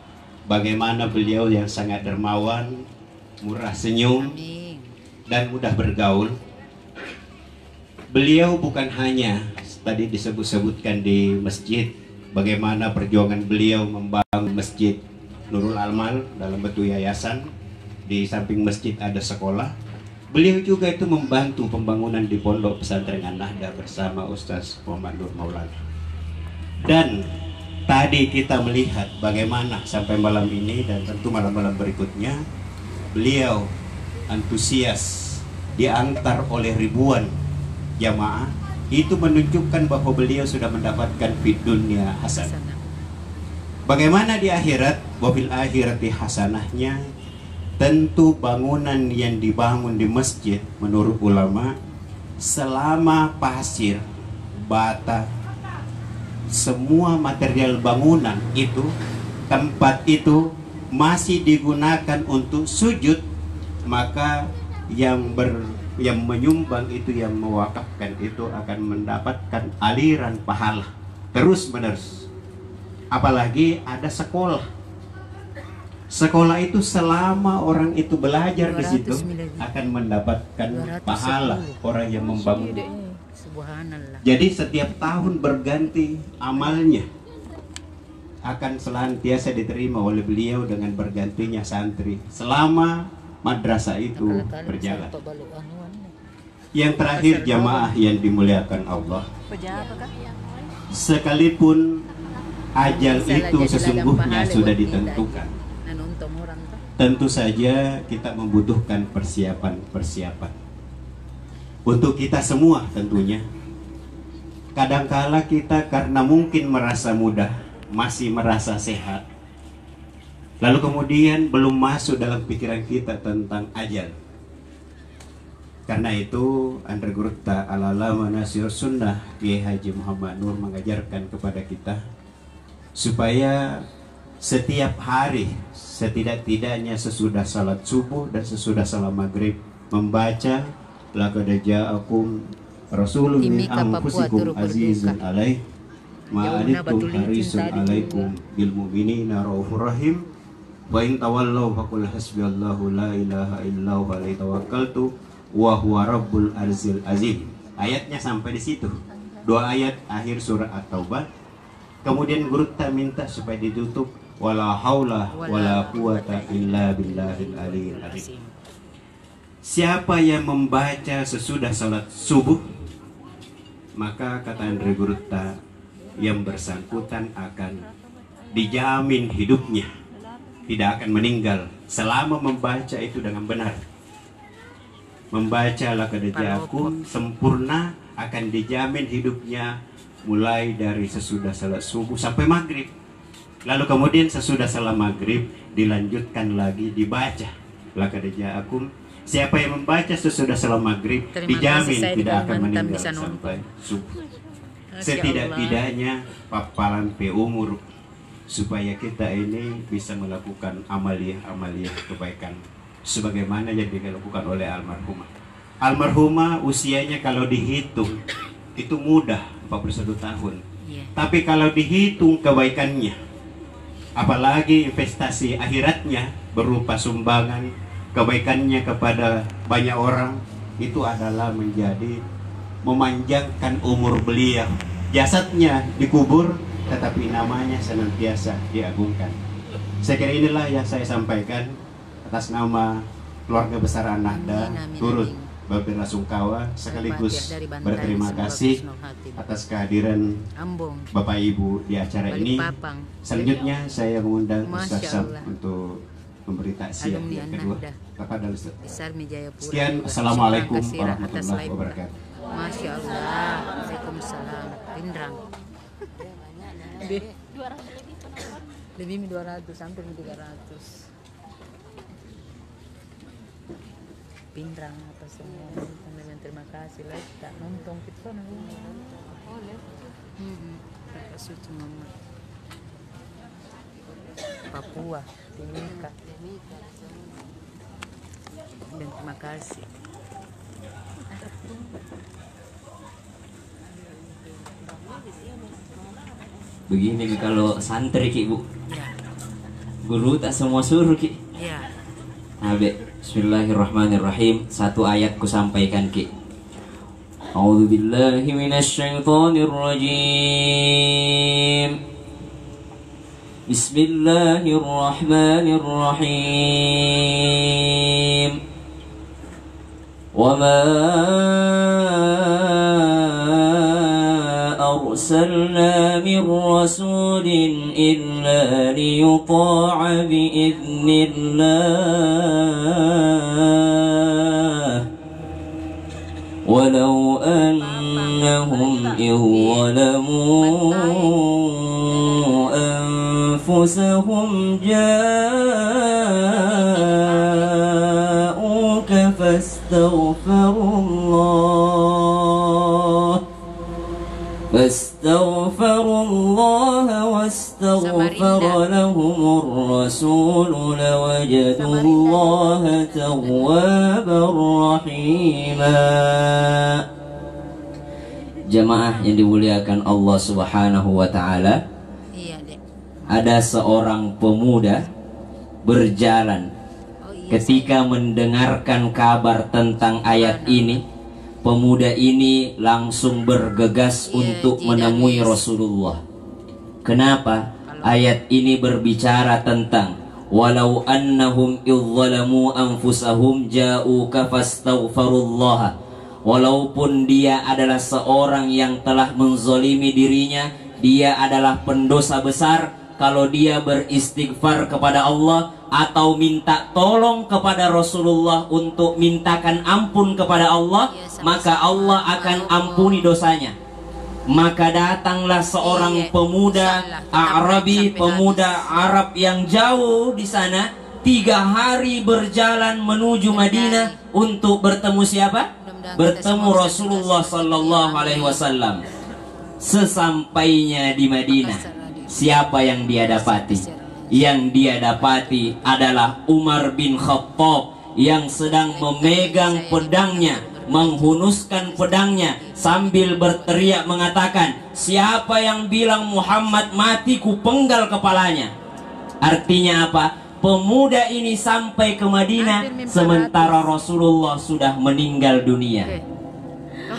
bagaimana beliau yang sangat dermawan, murah senyum, dan mudah bergaul. Beliau bukan hanya tadi disebut-sebutkan di masjid bagaimana perjuangan beliau membangun masjid Nurul Amal dalam bentuk yayasan, di samping masjid ada sekolah. Beliau juga itu membantu pembangunan di pondok pesantren An-Nahda bersama Ustaz Muhammad Nur Maulana. Dan tadi kita melihat bagaimana sampai malam ini dan tentu malam-malam berikutnya beliau antusias diantar oleh ribuan jamaah. Itu menunjukkan bahwa beliau sudah mendapatkan fid dunya hasanah. Bagaimana di akhirat? Wabil akhirati hasanahnya, tentu bangunan yang dibangun di masjid menurut ulama, selama pasir, bata, semua material bangunan itu, tempat itu masih digunakan untuk sujud, maka yang menyumbang itu, yang mewakafkan itu akan mendapatkan aliran pahala terus menerus. Apalagi ada sekolah. Sekolah itu selama orang itu belajar di situ akan mendapatkan pahala orang yang membangun. Jadi setiap tahun berganti amalnya, akan senantiasa diterima oleh beliau dengan bergantinya santri selama madrasah itu berjalan. Yang terakhir, jamaah yang dimuliakan Allah, sekalipun ajal itu sesungguhnya sudah ditentukan, tentu saja kita membutuhkan persiapan untuk kita semua tentunya. Kadangkala kita karena mungkin merasa mudah, masih merasa sehat, lalu kemudian belum masuk dalam pikiran kita tentang ajal. Karena itu Andregurta Al-Alama Nasir Sunnah Kiai Haji Muhammad Nur mengajarkan kepada kita supaya setiap hari setidak-tidaknya sesudah salat subuh dan sesudah salat maghrib membaca laqad ja'akum rasulun min anfusikum azizun alaih ma anittum harisun alaikum bil mu'minina raufur rahim wa in tawallaw faqul hasbiyallahu la ilaha illa huwa alaihi tawakkaltu wa huwa rabbul arzil azim. Ayatnya sampai di situ. Dua ayat akhir surah At-Taubah. Kemudian Gurta minta supaya ditutup wala haula wala quwata illa billahil aliyil azim. Siapa yang membaca sesudah salat subuh, maka kata Andre Gurutta, yang bersangkutan akan dijamin hidupnya, tidak akan meninggal selama membaca itu dengan benar. Membaca Laqad Ja'akum sempurna akan dijamin hidupnya mulai dari sesudah salat subuh sampai maghrib. Lalu kemudian sesudah salat maghrib dilanjutkan lagi dibaca Laqad Ja'akum. Siapa yang membaca sesudah salat maghrib dijamin tidak akan meninggal sampai subuh. Setidak-tidaknya paparan umur supaya kita ini bisa melakukan amaliyah kebaikan sebagaimana yang dilakukan oleh almarhumah. Almarhumah usianya kalau dihitung itu mudah, 41 tahun. Tapi kalau dihitung kebaikannya, apalagi investasi akhiratnya berupa sumbangan kebaikannya kepada banyak orang, itu adalah menjadi memanjangkan umur beliau. Jasadnya dikubur tetapi namanya senantiasa diagungkan. Saya kira inilah yang saya sampaikan atas nama keluarga besar An-Nahda, turut berbelasungkawa sekaligus berterima kasih atas kehadiran Bapak Ibu di acara ini. Selanjutnya saya mengundang Ustaz Sam untuk memberi takziah yang kedua kepada Ustaz. Sekian, assalamualaikum warahmatullahi wabarakatuh. Masya Allah, Waalaikumsalam. Pindrang. Lebih 200 sampai 300. Pindrang apa semua. Terima kasih lah. Tak nonton kita nanti. Terima kasih Mama. Papua, Timika. Dan terima kasih. Begini kalau santri Ki Bu, Ya. guru tak semua suruh Ki. Ya. Abe, bismillahirrahmanirrahim. Satu ayat ku sampaikan Ki. A'udzu billahi minasyaitonir rajim. Bismillahirrahmanirrahim. Wa ma أرسلنا من رسول إلا ليطاع بإذن الله ولو أنهم إذ ظلموا أنفسهم جاءوك فاستغفروا الله واستغفر لهم الرسول لوجدوا الله توابا رحيما. Jamaah yang dimuliakan Allah Subhanahu wa taala, ada seorang pemuda berjalan ketika mendengarkan kabar tentang ayat ini. Pemuda ini langsung bergegas untuk menemui Rasulullah. Kenapa? Ayat ini berbicara tentang walau annahum idzalamu anfusahum ja'uka fastaghfirullah. Walaupun dia adalah seorang yang telah menzolimi dirinya, dia adalah pendosa besar, kalau dia beristighfar kepada Allah atau minta tolong kepada Rasulullah untuk mintakan ampun kepada Allah, maka Allah akan ampuni dosanya. Maka datanglah seorang pemuda Arabi, pemuda Arab yang jauh di sana, 3 hari berjalan menuju Madinah untuk bertemu siapa? Bertemu Rasulullah sallallahu alaihi wasallam. Sesampainya di Madinah, siapa yang dia dapati? Yang dia dapati adalah Umar bin Khattab yang sedang memegang pedangnya, menghunuskan pedangnya sambil berteriak mengatakan, siapa yang bilang Muhammad mati, ku penggal kepalanya. Artinya apa? Pemuda ini sampai ke Madinah sementara Rasulullah sudah meninggal dunia.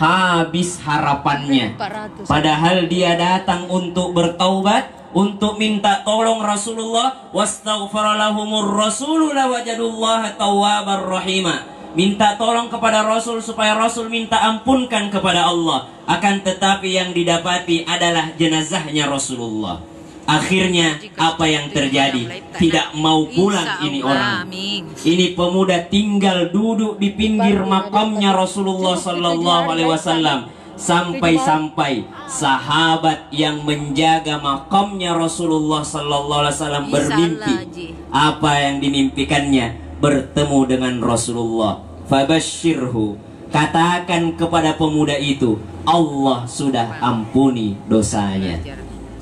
Habis harapannya. Padahal dia datang untuk bertaubat, untuk minta tolong Rasulullah, wastaghfara lahumur rasulu lawajadullaha tawwabar rahima. Minta tolong kepada Rasul supaya Rasul minta ampunkan kepada Allah. Akan tetapi yang didapati adalah jenazahnya Rasulullah. Akhirnya apa yang terjadi? Tidak mau pulang ini orang. Ini pemuda tinggal duduk di pinggir makamnya Rasulullah sallallahu alaihi wasallam. Sampai-sampai sahabat yang menjaga makamnya Rasulullah sallallahu alaihi wasallam bermimpi. Apa yang dimimpikannya? Bertemu dengan Rasulullah. Fabashshirhu, katakan kepada pemuda itu, Allah sudah ampuni dosanya.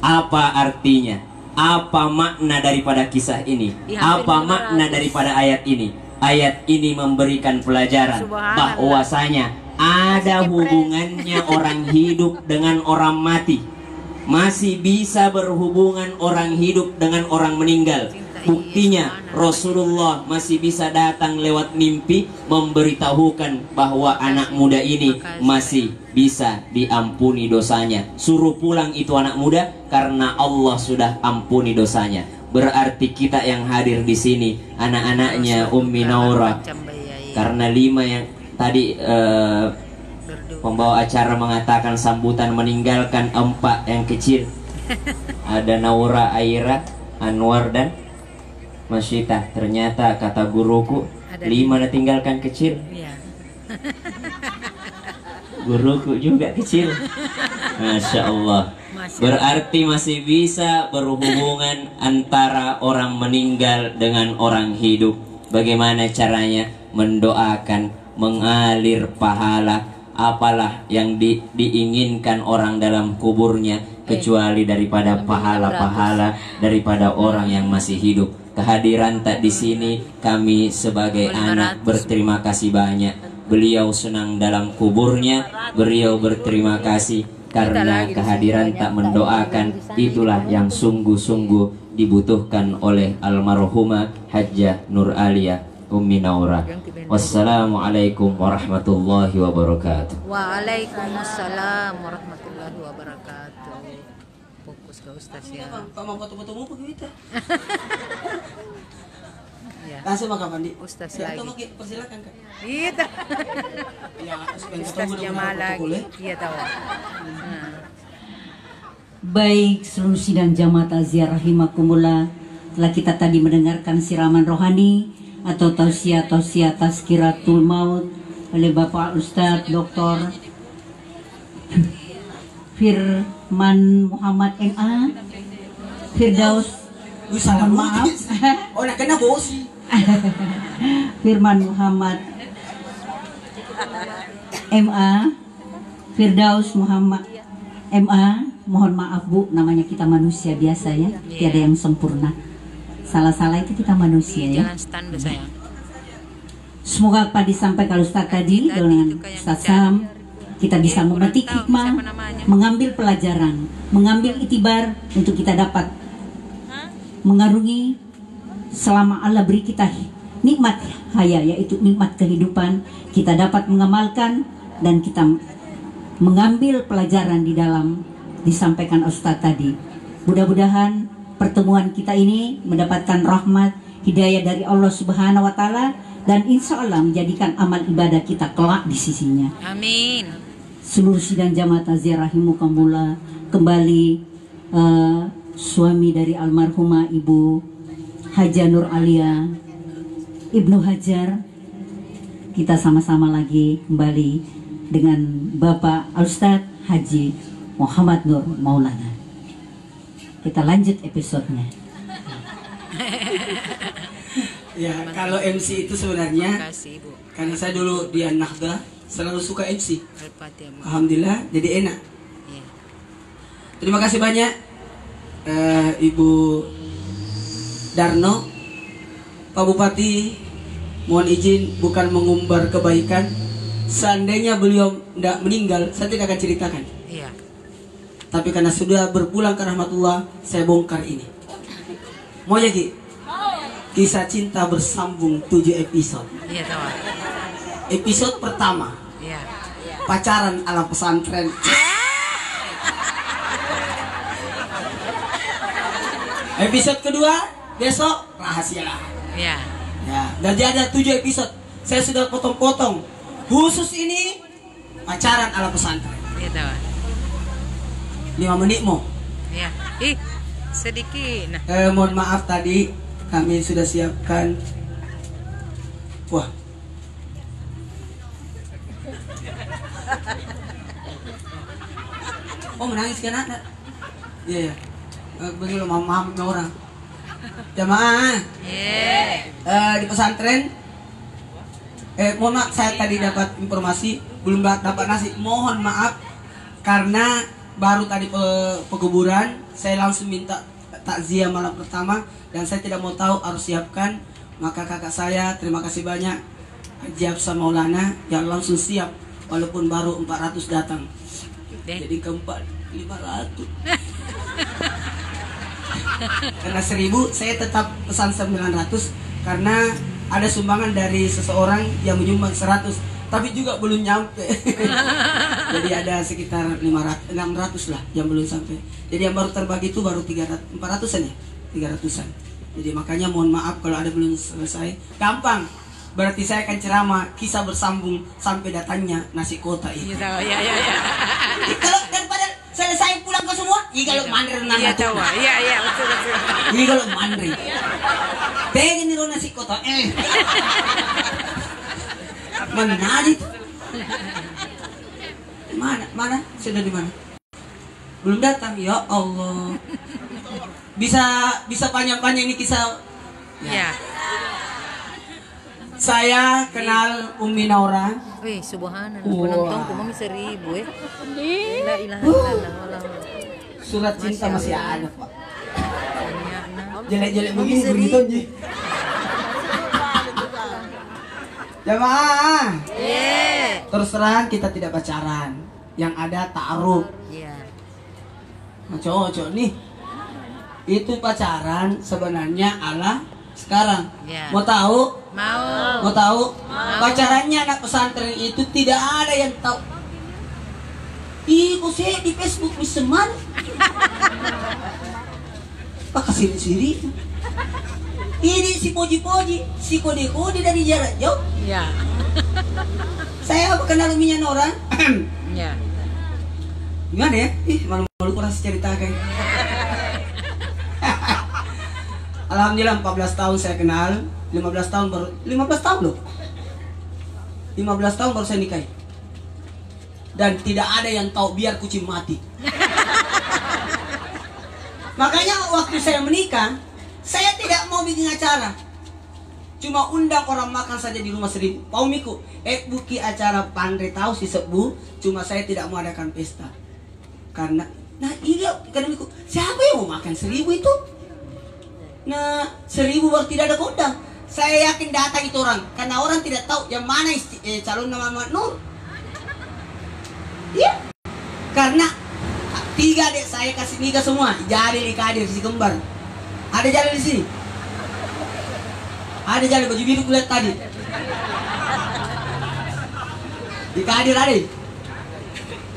Apa artinya? Apa makna daripada kisah ini? Apa makna daripada ayat ini? Ayat ini memberikan pelajaran bahwasanya ada hubungannya orang hidup dengan orang mati. Masih bisa berhubungan orang hidup dengan orang meninggal. Buktinya Rasulullah masih bisa datang lewat mimpi memberitahukan bahwa anak muda ini masih bisa diampuni dosanya. Suruh pulang itu anak muda karena Allah sudah ampuni dosanya. Berarti kita yang hadir di sini anak-anaknya Ummi Naura, karena 5 yang tadi pembawa acara mengatakan sambutan meninggalkan 4 yang kecil. Ada Naura, Aira, Anwar dan Masyita. Ternyata kata guruku 5 tinggalkan kecil. Guruku juga kecil. Masya Allah. Berarti masih bisa berhubungan antara orang meninggal dengan orang hidup. Bagaimana caranya? Mendoakan, mengalir pahala. Apalah yang diinginkan orang dalam kuburnya kecuali daripada pahala-pahala daripada orang yang masih hidup. Kehadiran tak di sini, kami sebagai anak berterima kasih banyak. Beliau senang dalam kuburnya, beliau berterima kasih karena kehadiran tak mendoakan. Itulah yang sungguh-sungguh dibutuhkan oleh almarhumah Hajjah Nur Alia Ummi Naura. Wassalamualaikum warahmatullahi wabarakatuh. Waalaikumsalam warahmatullahi wabarakatuh. Fokus ke Ustaz ya. Pak mau foto-fotomu begitu? Ya. Langsung maka mandi. Ustaz Atau lagi. persilakan Kak. Iya. Ya, Ustaz Jamal lagi. Iya tahu. Baik, seluruh sidang jamaah takziah rahimakumullah, telah kita tadi mendengarkan siraman rohani atau tausiah tazkiratul maut oleh Bapak Ustadz Dr. Firman Muhammad MA Firdaus. Mohon maaf. Oh, nak kena bos. Firman Muhammad MA Firdaus Muhammad MA. Mohon maaf Bu, namanya kita manusia biasa ya, tiada yang sempurna. Salah-salah itu kita manusia ya. Jangan stand sayang. Semoga apa disampaikan Ustaz tadi dengan Ustaz Sam, kita bisa memetik hikmah, mengambil pelajaran, mengambil itibar untuk kita dapat mengarungi selama Allah beri kita nikmat haya, yaitu nikmat kehidupan. Kita dapat mengamalkan dan kita mengambil pelajaran di dalam disampaikan Ustaz tadi. Mudah-mudahan pertemuan kita ini mendapatkan rahmat hidayah dari Allah Subhanahu wa taala dan insya Allah menjadikan amal ibadah kita kelak di sisinya. Amin. Seluruh sidang jamaah takziah rahimakumullah, kembali suami dari almarhumah Ibu Hajjah Nur Alia Ibnu Hajar, kita sama-sama lagi kembali dengan Bapak Ustadz Haji Muhammad Nur Maulana. Kita lanjut episodenya. Ya, kalau MC itu sebenarnya Kasih Bu. karena saya dulu di An-Nahdah selalu suka MC. Al-Fatihah. Bu. Alhamdulillah, jadi enak. Iya. Terima kasih banyak Ibu Darno, Pak Bupati. Mohon izin bukan mengumbar kebaikan. Seandainya beliau tidak meninggal, saya tidak akan ceritakan. Iya. Tapi karena sudah berpulang ke rahmatullah, saya bongkar ini. Mau ya Ki? Kisah cinta bersambung 7 episode. Iya tahu. Episode pertama, Iya. pacaran ala pesantren. Episode kedua besok rahasia. Ya. Ya, jadi ada 7 episode. Saya sudah potong-potong. Khusus ini pacaran ala pesantren. Iya tahu. 5 menit mau. Ya. Ih, sedikit. Nah. Mohon maaf tadi kami sudah siapkan. Wah. Oh menangis kan anak? Iya ya. Begitu mamam orang. Jamaah. Di pesantren. Mohon maaf saya tadi dapat informasi belum dapat nasi. Mohon maaf karena baru tadi pekuburan. Saya langsung minta takziah malam pertama dan saya tidak mau tahu harus siapkan. Maka kakak saya terima kasih banyak Haji Hafsah Maulana yang langsung siap walaupun baru 400 datang. Jadi keempat 500. Karena 1000 saya tetap pesan 900 karena ada sumbangan dari seseorang yang menyumbang 100 tapi juga belum nyampe. Jadi ada sekitar 600 lah yang belum sampai. Jadi yang baru terbagi itu baru 400-an ya, 300-an. Jadi makanya mohon maaf kalau ada belum selesai. Gampang. Berarti saya akan ceramah kisah bersambung sampai datangnya nasi kota itu. Iya tahu. Ya. Kalau daripada selesai pulang ke semua, kalau mandri Iya tahu. Iya betul. kalau mandri. Pengen nih nasi kota. Mana nadi? Mana? Sudah di mana? Belum datang. Ya Allah. Bisa panjang-panjang ini kisah. Ya. Saya kenal Umi Naura. Wih, subhanallah. Wah. Penonton ku mami 1000 La ilaha illallah. Surat cinta masih ada, Pak. Nah. Jelek-jelek begini begitu, Ji. Jamaah. Terus terang kita tidak pacaran. Yang ada ta'aruf. Iya. Nah, cowok nih. Itu pacaran sebenarnya ala sekarang. Ya. Mau tahu? Mau tahu? Pacarannya anak pesantren itu tidak ada yang tahu. Ih, kok saya di Facebook miseman? Pak kesini-sini. Ini si poji-poji, si kode-kode dari jarak jauh. Ya. Saya apa kenal Uminya Nora? Ya. Gimana ya? Ih, malu-malu kurang cerita kayak. Alhamdulillah 14 tahun saya kenal, 15 tahun loh. 15 tahun baru saya nikahi. Dan tidak ada yang tahu biar kucing mati. Makanya waktu saya menikah, saya tidak mau bikin acara. Cuma undang orang makan saja di rumah 1000. Pau miku, buki acara pandai tahu si sebu, cuma saya tidak mau adakan pesta. Karena iya, karena miku, siapa yang mau makan 1000 itu? Nah, 1000 baru tidak ada kodang. Saya yakin datang itu orang, karena orang tidak tahu yang mana calon nama Muhammad Nur. Iya, karena 3 adik saya kasih nikah semua. Jadi dikadir si kembar. Ada jalan di sini. Ada jalan baju biru kulihat tadi. Dikadir ada.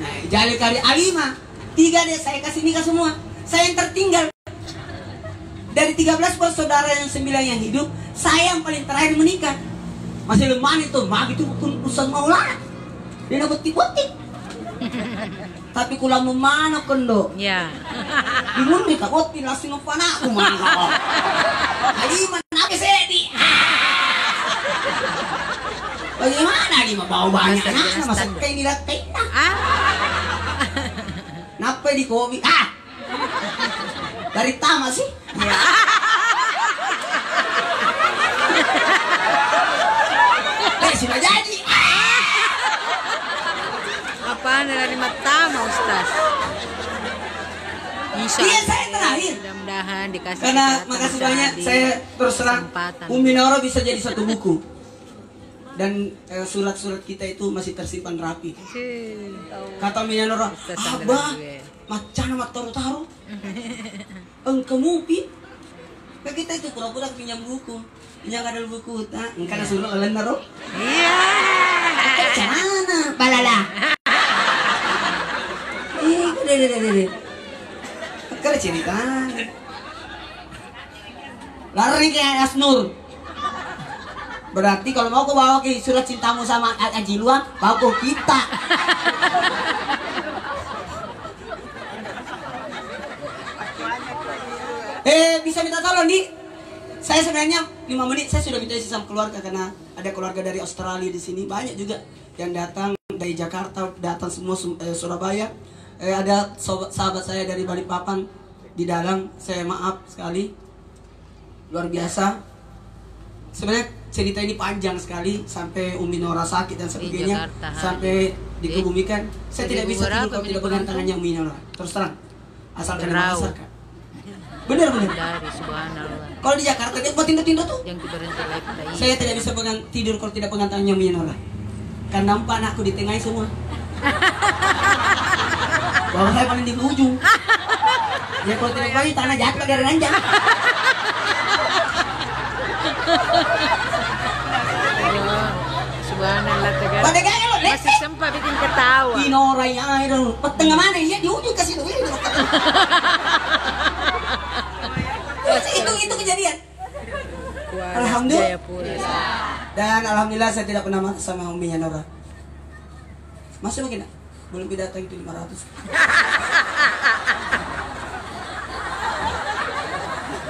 Nah, jalan kadir Alima. 3 adik saya kasih nikah semua. Saya yang tertinggal. Dari 13 bersaudara yang 9 yang hidup, saya yang paling terakhir menikah. Masih lemah itu, mah itu urusan Maulana. Dia nak betik-betik. Tapi kula mana kendo. Ya. Bingung nih takut pilasin apa nak aku mana. Ali mana apa sedi. Bagaimana dia mau bawa banyak anak masa kayak dilatih. Napa di kopi? Dari Tama sih. Ya. Sudah jadi. Apaan dari mata mau Ustaz? Iya saya terakhir. Mudah-mudahan dikasih. Karena makasih banyak saya terus terang Umi Naura bisa jadi satu buku. Dan surat-surat kita itu masih tersimpan rapi. Kata Umi Naura, "Abah, macam nama taruh-taruh." Engkau mupi. Kayak kita itu pura-pura pinjam buku. Pinjam ada buku, engkau ada suruh kalian naruh. Iya. Mana? Balala. Deh. Kalau cerita. Lari kayak Asnur. Berarti kalau mau kau bawa ke surat cintamu sama Haji Luang, bawa ke kita. Bisa minta tolong di. Saya sebenarnya 5 menit saya sudah minta isi sama keluarga karena ada keluarga dari Australia di sini, banyak juga yang datang dari Jakarta, datang semua Surabaya. Ada sahabat saya dari Balikpapan di dalam, saya maaf sekali. Luar biasa. Sebenarnya cerita ini panjang sekali sampai Umi Nora sakit dan sebagainya, sampai dikebumikan. Saya tidak bisa tidur kalau tidak pegang tangannya Umi Nora. Terus terang, asal kena merasakan. Benar. Kalau di Jakarta dia buat tidur tuh. Saya tidak bisa tidur kalau tidak pegang tangannya Umi Nora. Kan nampak anakku di tengah semua. Bahwa saya paling di ujung. Ya kalau tidak bagi tanah jatuh dari ranjang. Subhanallah tegar. Pada gaya lo, masih sempat bikin ketawa. Di Nora yang ada petengah mana ya di ujung kasih tuh. Itu kejadian. Alhamdulillah. Dan alhamdulillah saya tidak pernah marah sama uminya Nora. Masih mungkin belum pidato itu 500.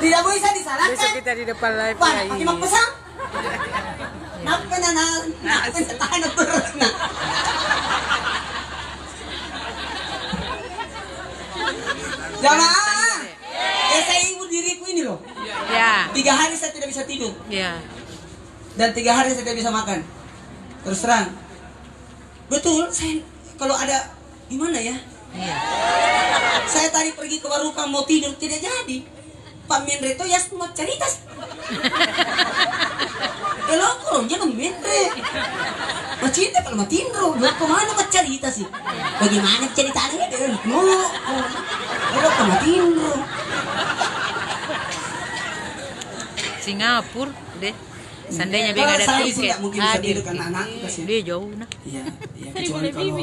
Tidak bisa disalahkan. Besok kita di depan live Wah, lagi. pakai pesang. Napa tahan berat. Jamaah. Saya ibu diriku ini loh. Ya. 3 hari saya tidak bisa tidur. Ya. Dan 3 hari saya tidak bisa makan. Terus terang. Betul, saya kalau ada gimana ya? Iya. Saya tadi pergi ke Warupang mau tidur tidak jadi. Pak Menreto ya semua cerita. Kalau kurangnya Pak Menre. Macam kalau matindro, dua kemana cerita sih? Bagaimana ceritanya dia? Kalau matindro. Singapura deh. Seandainya dia nggak ada Kalau saya tiket, tidak mungkin bisa tidur karena anak kasih. dia jauh nah. Iya, kecuali kalau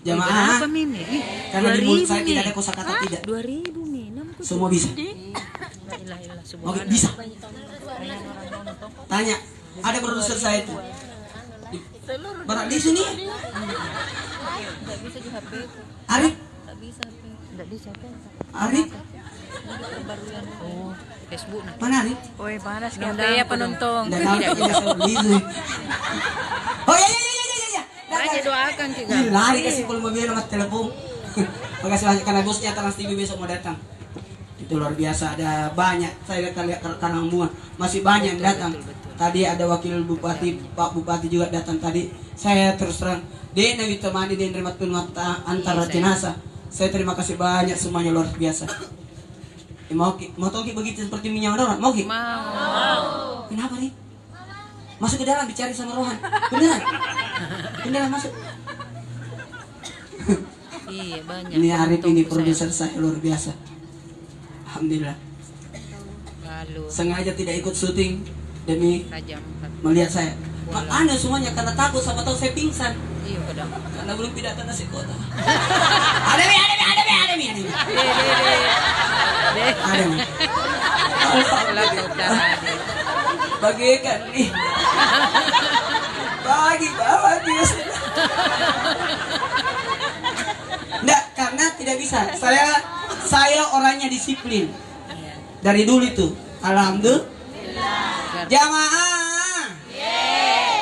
jamaah. Berapa mini? Karena di mulut saya tidak ada kosakata tidak. 2000 minum. Semua bisa. Oke, bisa. Tanya, ada produser saya itu. Barak di sini. Arif. Arif. Oh, Facebook nah. Mana Arif? Oi, panas ya penonton. Dan tidak bisa. Oh iya. Banyak doakan juga. Lari kasih puluh mobil sama telepon. Makasih banyak karena bosnya Trans TV besok mau datang. Itu luar biasa, ada banyak. Saya lihat rekan semua masih banyak yang datang. Tadi ada wakil bupati, Pak Bupati juga datang tadi. Saya terus terang, dia nabi temani dia nerima mata antara jenazah. Saya terima kasih banyak semuanya luar biasa. Mau tahu begitu seperti minyak orang? Mau ki? Mau. Kenapa nih? Masuk ke dalam dicari sama Rohan. Beneran masuk. Iya banyak. Ini Arif ini produser saya luar biasa. Alhamdulillah. Lalu. Sengaja tidak ikut syuting demi Rajam. melihat saya. Anda semuanya karena takut sama tahu saya pingsan. Iya kadang. Karena belum pidato nasi kota. Ada mi. Ada mi. Bagikan nih. Bagi. Enggak, karena tidak bisa. Saya orangnya disiplin. Dari dulu itu. Alhamdulillah. Jamaah.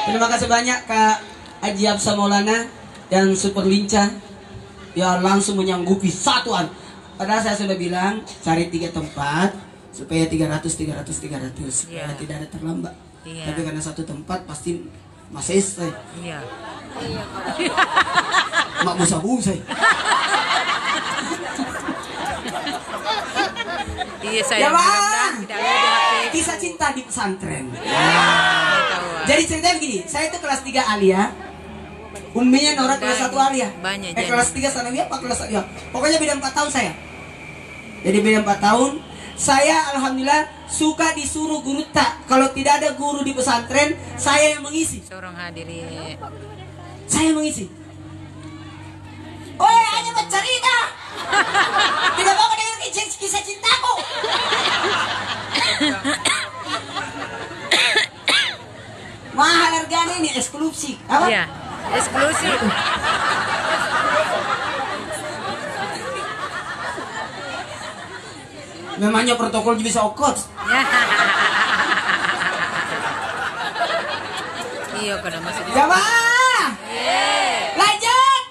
Terima kasih banyak Kak Haji Absa Maulana dan Super Lincah. Ya langsung menyanggupi satuan. Padahal saya sudah bilang cari 3 tempat supaya 300 supaya tidak ada terlambat. Tapi karena satu tempat pasti masih selesai. Iya. Mak busa-busa. Iya saya mudah-mudahan tidak ada di HP. Kisah cinta di pesantren. Jadi ceritanya begini, saya itu kelas 3 Alia. Umminya Nora kelas 1 Alia. Banyak kelas 3 Sanawiyah apa kelas 1? Pokoknya beda 4 tahun saya. Jadi beda 4 tahun. Saya alhamdulillah suka disuruh guru tak. Kalau tidak ada guru di pesantren, saya yang mengisi. Seorang hadirin. Saya mengisi. Oh, hanya bercerita. Tidak mau dengar ini kisah cintaku. Mahal harganya ini eksklusif. Apa? Iya, eksklusif. Memangnya protokol juga bisa okot. Iya, kada masuk. Jamaah. Lanjut.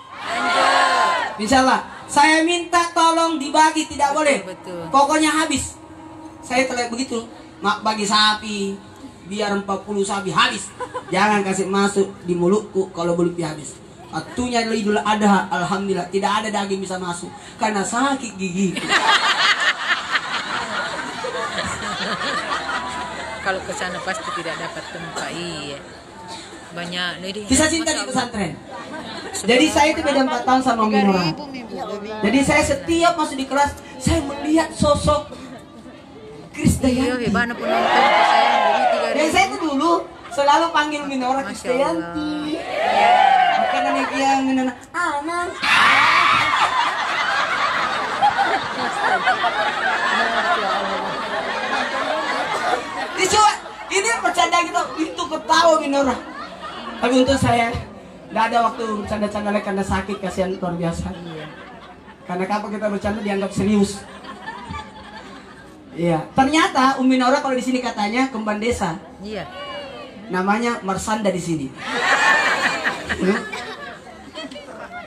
Insyaallah. Saya minta tolong dibagi, tidak boleh. Betul. Pokoknya habis. Saya telah begitu. Mak bagi sapi. Biar 40 sapi habis. Jangan kasih masuk di mulutku kalau belum habis. Waktunya Idul Adha, alhamdulillah tidak ada daging bisa masuk karena sakit gigi. Kalau ke sana pasti tidak dapat tempat. Iya. Banyak nih. Kisah cinta di pesantren. Jadi saya itu beda 4 tahun sama Minora. Jadi saya setiap masuk di kelas, saya melihat sosok Krisdayanti. Iya, mana penonton saya beli 3.000. Dan saya itu dulu selalu panggil Minora Krisdayanti. Karena yang Minora Anang. Ini bercanda gitu, itu ketawa Minora. Tapi untuk saya nggak ada waktu bercanda-canda lagi karena sakit, kasihan luar biasa. Karena kalau kita bercanda dianggap serius. Iya, ternyata Minora kalau di sini katanya kemban desa. Iya. Namanya Marsanda di sini.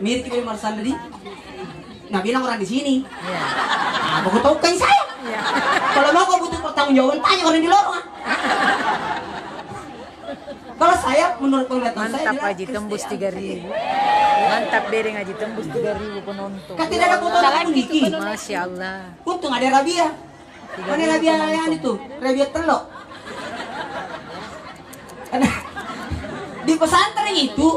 Mirip kayak Marsanda di. Nah bilang orang di sini. Iya. Nah, aku tahu kan saya. Iya. Kalau mau kau butuh pertanggungjawaban, tanya orang di lorong. Kalau saya menurut penglihatan saya Mantap Haji tembus 3.000. Mantap Bereng Haji tembus 3.000 penonton. kan tidak ada foto aku Diki. Masya Allah. Untung ada Rabia. Mana Rabia yang itu? Rabia telok. Di pesantren itu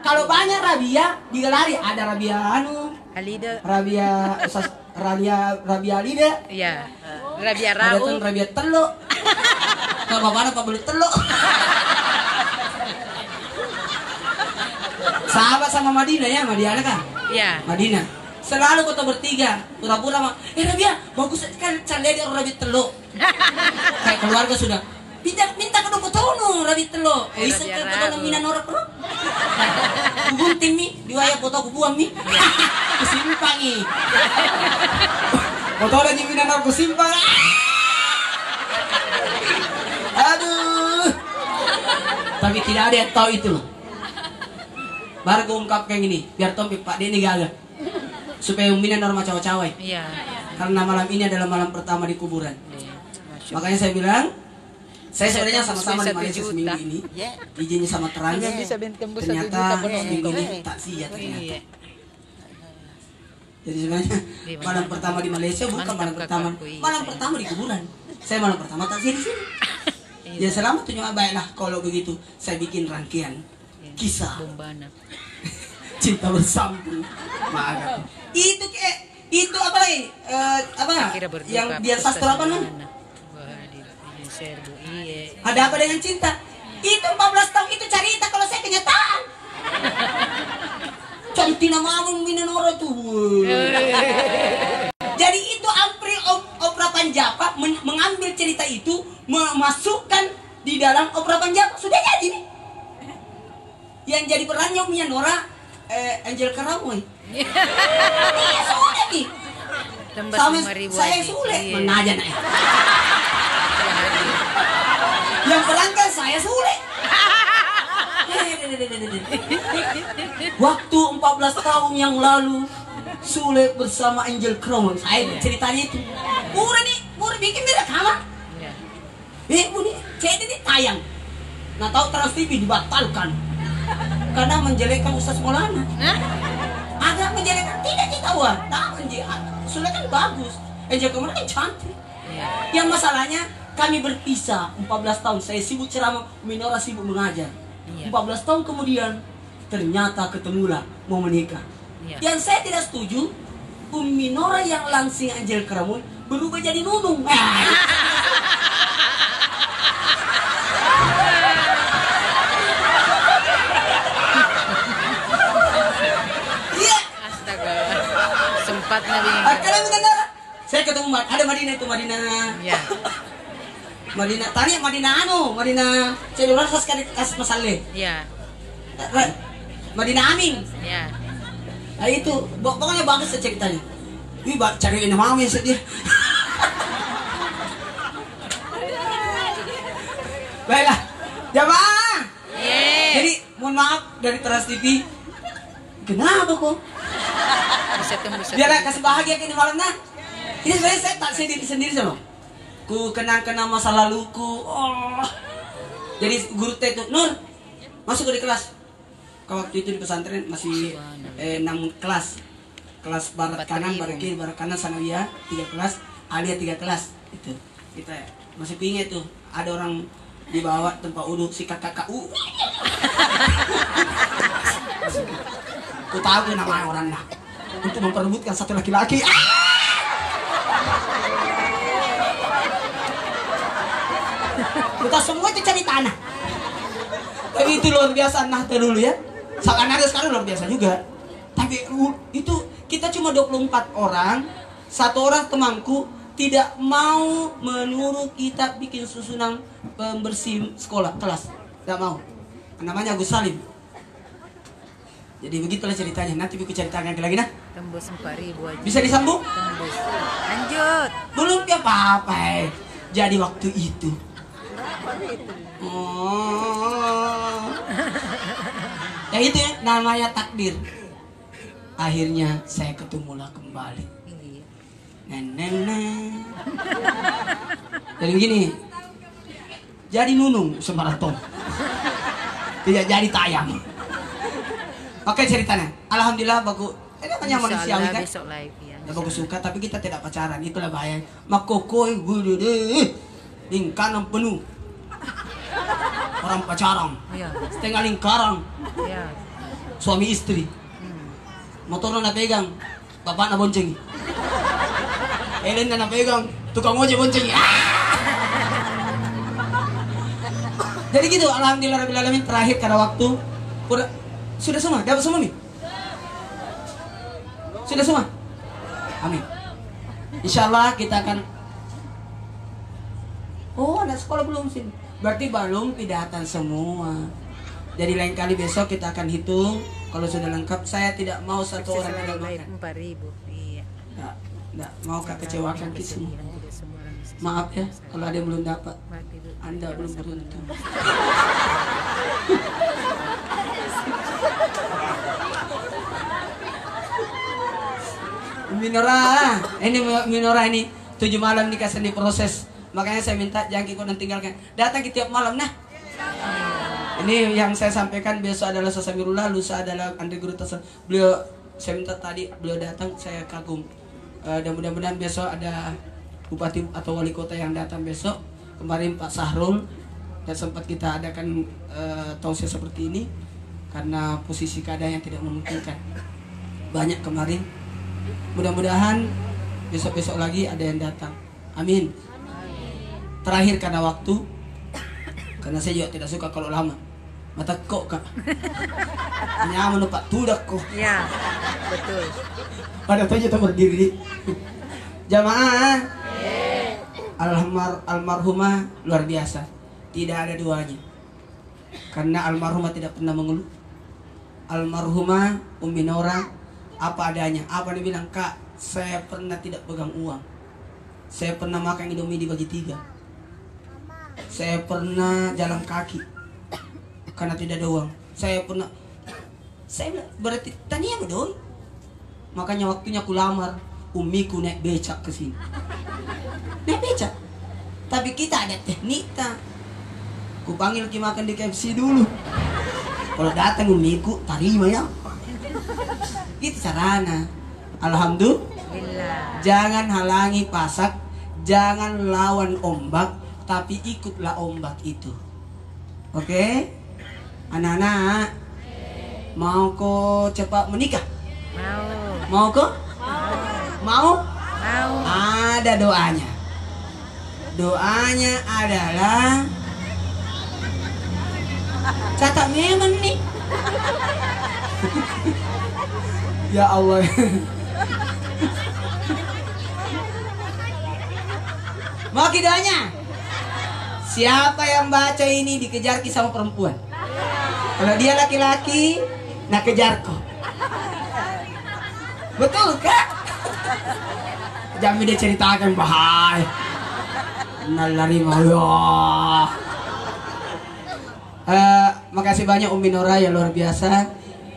kalau banyak Rabia digelari, ada Rabia Halida. Rabia Alida. Iya. Rabia Ada Rau. tuh Rabia telok. Kalau apa beli telok. Sahabat sama Madinah ya, Madinah kan? Iya. Madinah. Selalu kita bertiga, pura-pura mah, Rabia, bagus kan cari dia Rabia telok. Kayak keluarga sudah. Minta ke dokter tono Rabia telok. Bisa ke foto minan orang perlu. Gunting mi, diwaya foto aku buang mi. Kesimpang ni. Foto lagi minan orang kesimpang. Aduh. Tapi tidak ada yang tahu itu loh. Baru gue ungkap kayak gini, biar Tompi Pak Denny gagal. Supaya uminan norma cawa-cawa. Iya. Karena malam ini adalah malam pertama di kuburan. Makanya saya bilang, saya sebenarnya sama-sama di Malaysia seminggu ini. Izinnya sama Trans. Ternyata seminggu ini tak sia ternyata. Jadi sebenarnya malam pertama di Malaysia bukan malam pertama. Malam pertama di kuburan. Saya malam pertama tak sia di sini. Ya selamat tuh baiklah kalau begitu. Saya bikin rangkaian kisah Bombana. cinta bersambung. Maaf. Itu apa lagi? Yang biar sastra apa namanya? Ada apa dengan cinta? Itu 14 tahun itu cerita kalau saya kenyataan. Cantina mamang Minanora tuh. Jadi itu April Opera Panjapa mengambil cerita itu memasukkan di dalam Opera Panjapa. Sudah jadi nih. Yang jadi perannya Minanora Angel Karamoy. Iya sudah nih. Sama saya sulit menajan ya. Yang pelanggan saya sulit. Waktu 14 tahun yang lalu Sule bersama Angel Karamoy. Saya ceritanya itu. Murah bikin rekaman. Bu nih, CD ini tayang. Nah tahu Trans TV dibatalkan. Karena menjelekkan Ustaz Maulana. Agak menjelekkan, tidak ditawa. Tak Sule kan bagus. Angel Karamoy kan cantik. Yang masalahnya kami berpisah 14 tahun. Saya sibuk ceramah, Minora sibuk mengajar. 14 tahun kemudian ternyata ketemulah mau menikah. Yang saya tidak setuju, Minora yang langsing Angel Karamoy berubah jadi Nunung. Iya. Astaga. Sempat nabi. Kalau Minora, saya ketemu umat, ada Madinah itu Madinah. Ya. Madinah tanya Madinah saya rasa sekali kas masalah. Ya. Madinah Amin. Ya. Nah itu pokoknya bagus ceritanya. Wih, cari ini mau dia. Baiklah, jamaah. Jadi mohon maaf dari Trans TV. Kenapa kok? Bisa tembus. Biarlah kasih bahagia ini malam nah. Ini sebenarnya saya tak sendiri sama. Ku kenang-kenang masa laluku. Oh. Jadi guru teh itu Nur masuk ke di kelas. Kau waktu itu di pesantren masih 6 kelas. Kelas barat kanan, barat kiri, barat kanan sanawiyah 3 kelas, alia 3 kelas. Itu kita masih pingin tuh ada orang dibawa tempat uduk si kakak-kakak. Ku tahu nama orangnya untuk memperebutkan satu laki-laki. Kita semua itu cari tanah. Tapi itu luar biasa nah dulu ya. Sekarang luar biasa juga. Tapi itu kita cuma 24 orang. Satu orang temanku tidak mau menyuruh kita bikin susunan pembersih sekolah kelas. Tidak mau. Namanya Agus Salim. Jadi begitulah ceritanya. Nanti aku ceritakan lagi nah. Tembus 4.000 aja. Bisa disambung? Tembus. Lanjut. Belum apa-apa. Jadi waktu itu. Oh. Ya itu ya, namanya takdir. Akhirnya saya ketemulah kembali. Iya. Nenek. Jadi begini. Jadi nunung semaraton. Tidak jadi tayang. Oke ceritanya. Alhamdulillah bagus. Ini namanya manusiawi kan. Besok live ya. Ya bagus suka tapi kita tidak pacaran. Itulah bahaya. Makokoi gue deh. Lingkaran penuh. Orang pacaran. Iya. Setengah lingkaran. Iya. Suami istri. Motor na pegang, bapak na bonceng. Ellen na pegang, tukang ojek bonceng. Jadi gitu, alhamdulillah rabbil alamin. Terakhir karena waktu sudah semua, dapat semua nih. Sudah semua. Amin. Insyaallah kita akan. Oh, anak sekolah belum sih. Berarti belum pidatan semua. Jadi lain kali besok kita akan hitung. Kalau sudah lengkap, saya tidak mau satu orang tidak makan. 4.000. Iya. Nggak mau kekecewakan kita semua. Maaf ya, kalau ada yang belum dapat. Anda belum beruntung. Minora ini 7 malam dikasih di proses. Makanya saya minta jangan ikut dan tinggalkan. Datang ke tiap malam nah. Ini yang saya sampaikan besok adalah Sasamirullah, lusa adalah Andri Guru Tasawuf. Beliau saya minta tadi beliau datang, saya kagum. Dan mudah-mudahan besok ada bupati atau wali kota yang datang besok. Kemarin Pak Sahrul dan sempat kita adakan tausiah seperti ini karena posisi keadaan yang tidak memungkinkan. Banyak kemarin. Mudah-mudahan besok-besok lagi ada yang datang. Amin. Terakhir karena waktu. Karena saya juga tidak suka kalau lama. Mata kok kak. Nyaman pak tudak kok. Ya, betul. Pada saja kita berdiri. Jamaah. Almarhumah luar biasa. Tidak ada duanya. Karena almarhumah tidak pernah mengeluh. Almarhumah Umi Nora apa adanya. Apa dia bilang, kak, saya pernah tidak pegang uang. Saya pernah makan Indomie dibagi 3. Saya pernah jalan kaki karena tidak ada uang. Saya berarti tanya apa doi? Makanya waktunya aku lamar, umiku naik becak ke sini. Naik becak. Tapi kita ada tekniknya. Ku panggil ki makan di KFC dulu. Kalau datang umiku tarima ya. Itu caranya. Alhamdulillah. Jangan halangi pasak, jangan lawan ombak, tapi ikutlah ombak itu. Oke? Anak-anak, mau kok cepat menikah? Mau kok? Mau? Ada doanya. Doanya adalah catat memang nih. Ya Allah. Mau kidanya? Siapa yang baca ini dikejar sama perempuan? Kalau dia laki-laki, nak kejar kok. Betul kak? Jangan dia ceritakan bahaya. Nalari Allah. Makasih banyak Umi Nora yang luar biasa.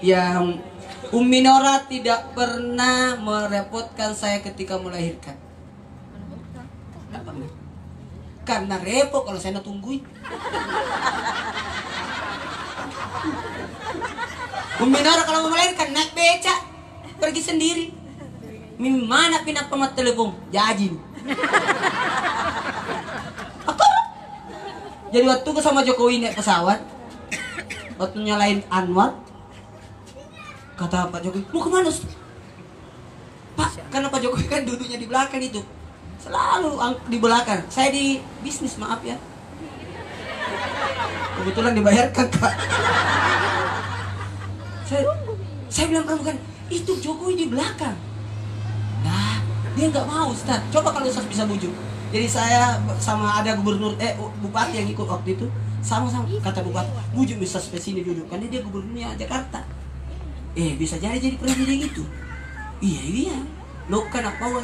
Yang Umi Nora tidak pernah merepotkan saya ketika melahirkan. Nggak pernah. Karena repot kalau saya tungguin. Umi Nora kalau mau melahirkan naik beca, pergi sendiri. Mana pindah pemat telepon, jajin. Jadi waktu ke sama Jokowi naik pesawat, waktu nyalain Anwar, kata Pak Jokowi, mau kemana? Pak, karena Pak Jokowi kan duduknya di belakang itu, selalu di belakang. Saya di bisnis, maaf ya. Kebetulan dibayarkan kak. Saya bilang perempuan, itu Jokowi di belakang. Nah, dia nggak mau Ustaz. Coba kalau Ustaz bisa bujuk. Jadi saya sama ada bupati yang ikut waktu itu, sama-sama kata bupati, bujuk Ustaz ke sini duduk, karena dia gubernurnya Jakarta. Bisa jadi presiden gitu. Iya. Lo kan apa wan?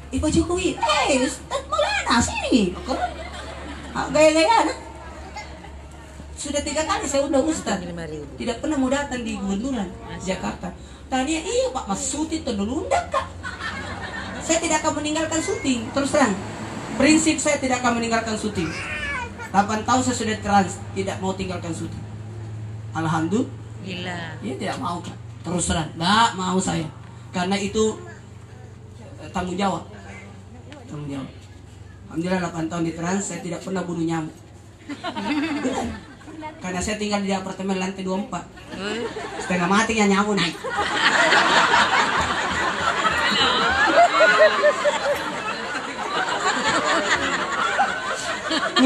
Pak Jokowi, Ustaz Maulana sini. Gaya-gaya nah. Sudah 3 kali saya undang Ustaz. Tidak pernah mau datang di gubernuran Jakarta. Tanya, iya Pak Mas Suti dulu undang kak. Saya tidak akan meninggalkan syuting, terus terang. Prinsip saya tidak akan meninggalkan syuting. 8 tahun saya sudah trans, tidak mau tinggalkan syuting. Alhamdulillah. Dia tidak mau kak. Terus terang, nggak mau saya. Karena itu tanggung jawab. Alhamdulillah 8 tahun di trans, saya tidak pernah bunuh nyamuk. Karena saya tinggal di apartemen lantai 24. Setengah mati ya nyamuk naik.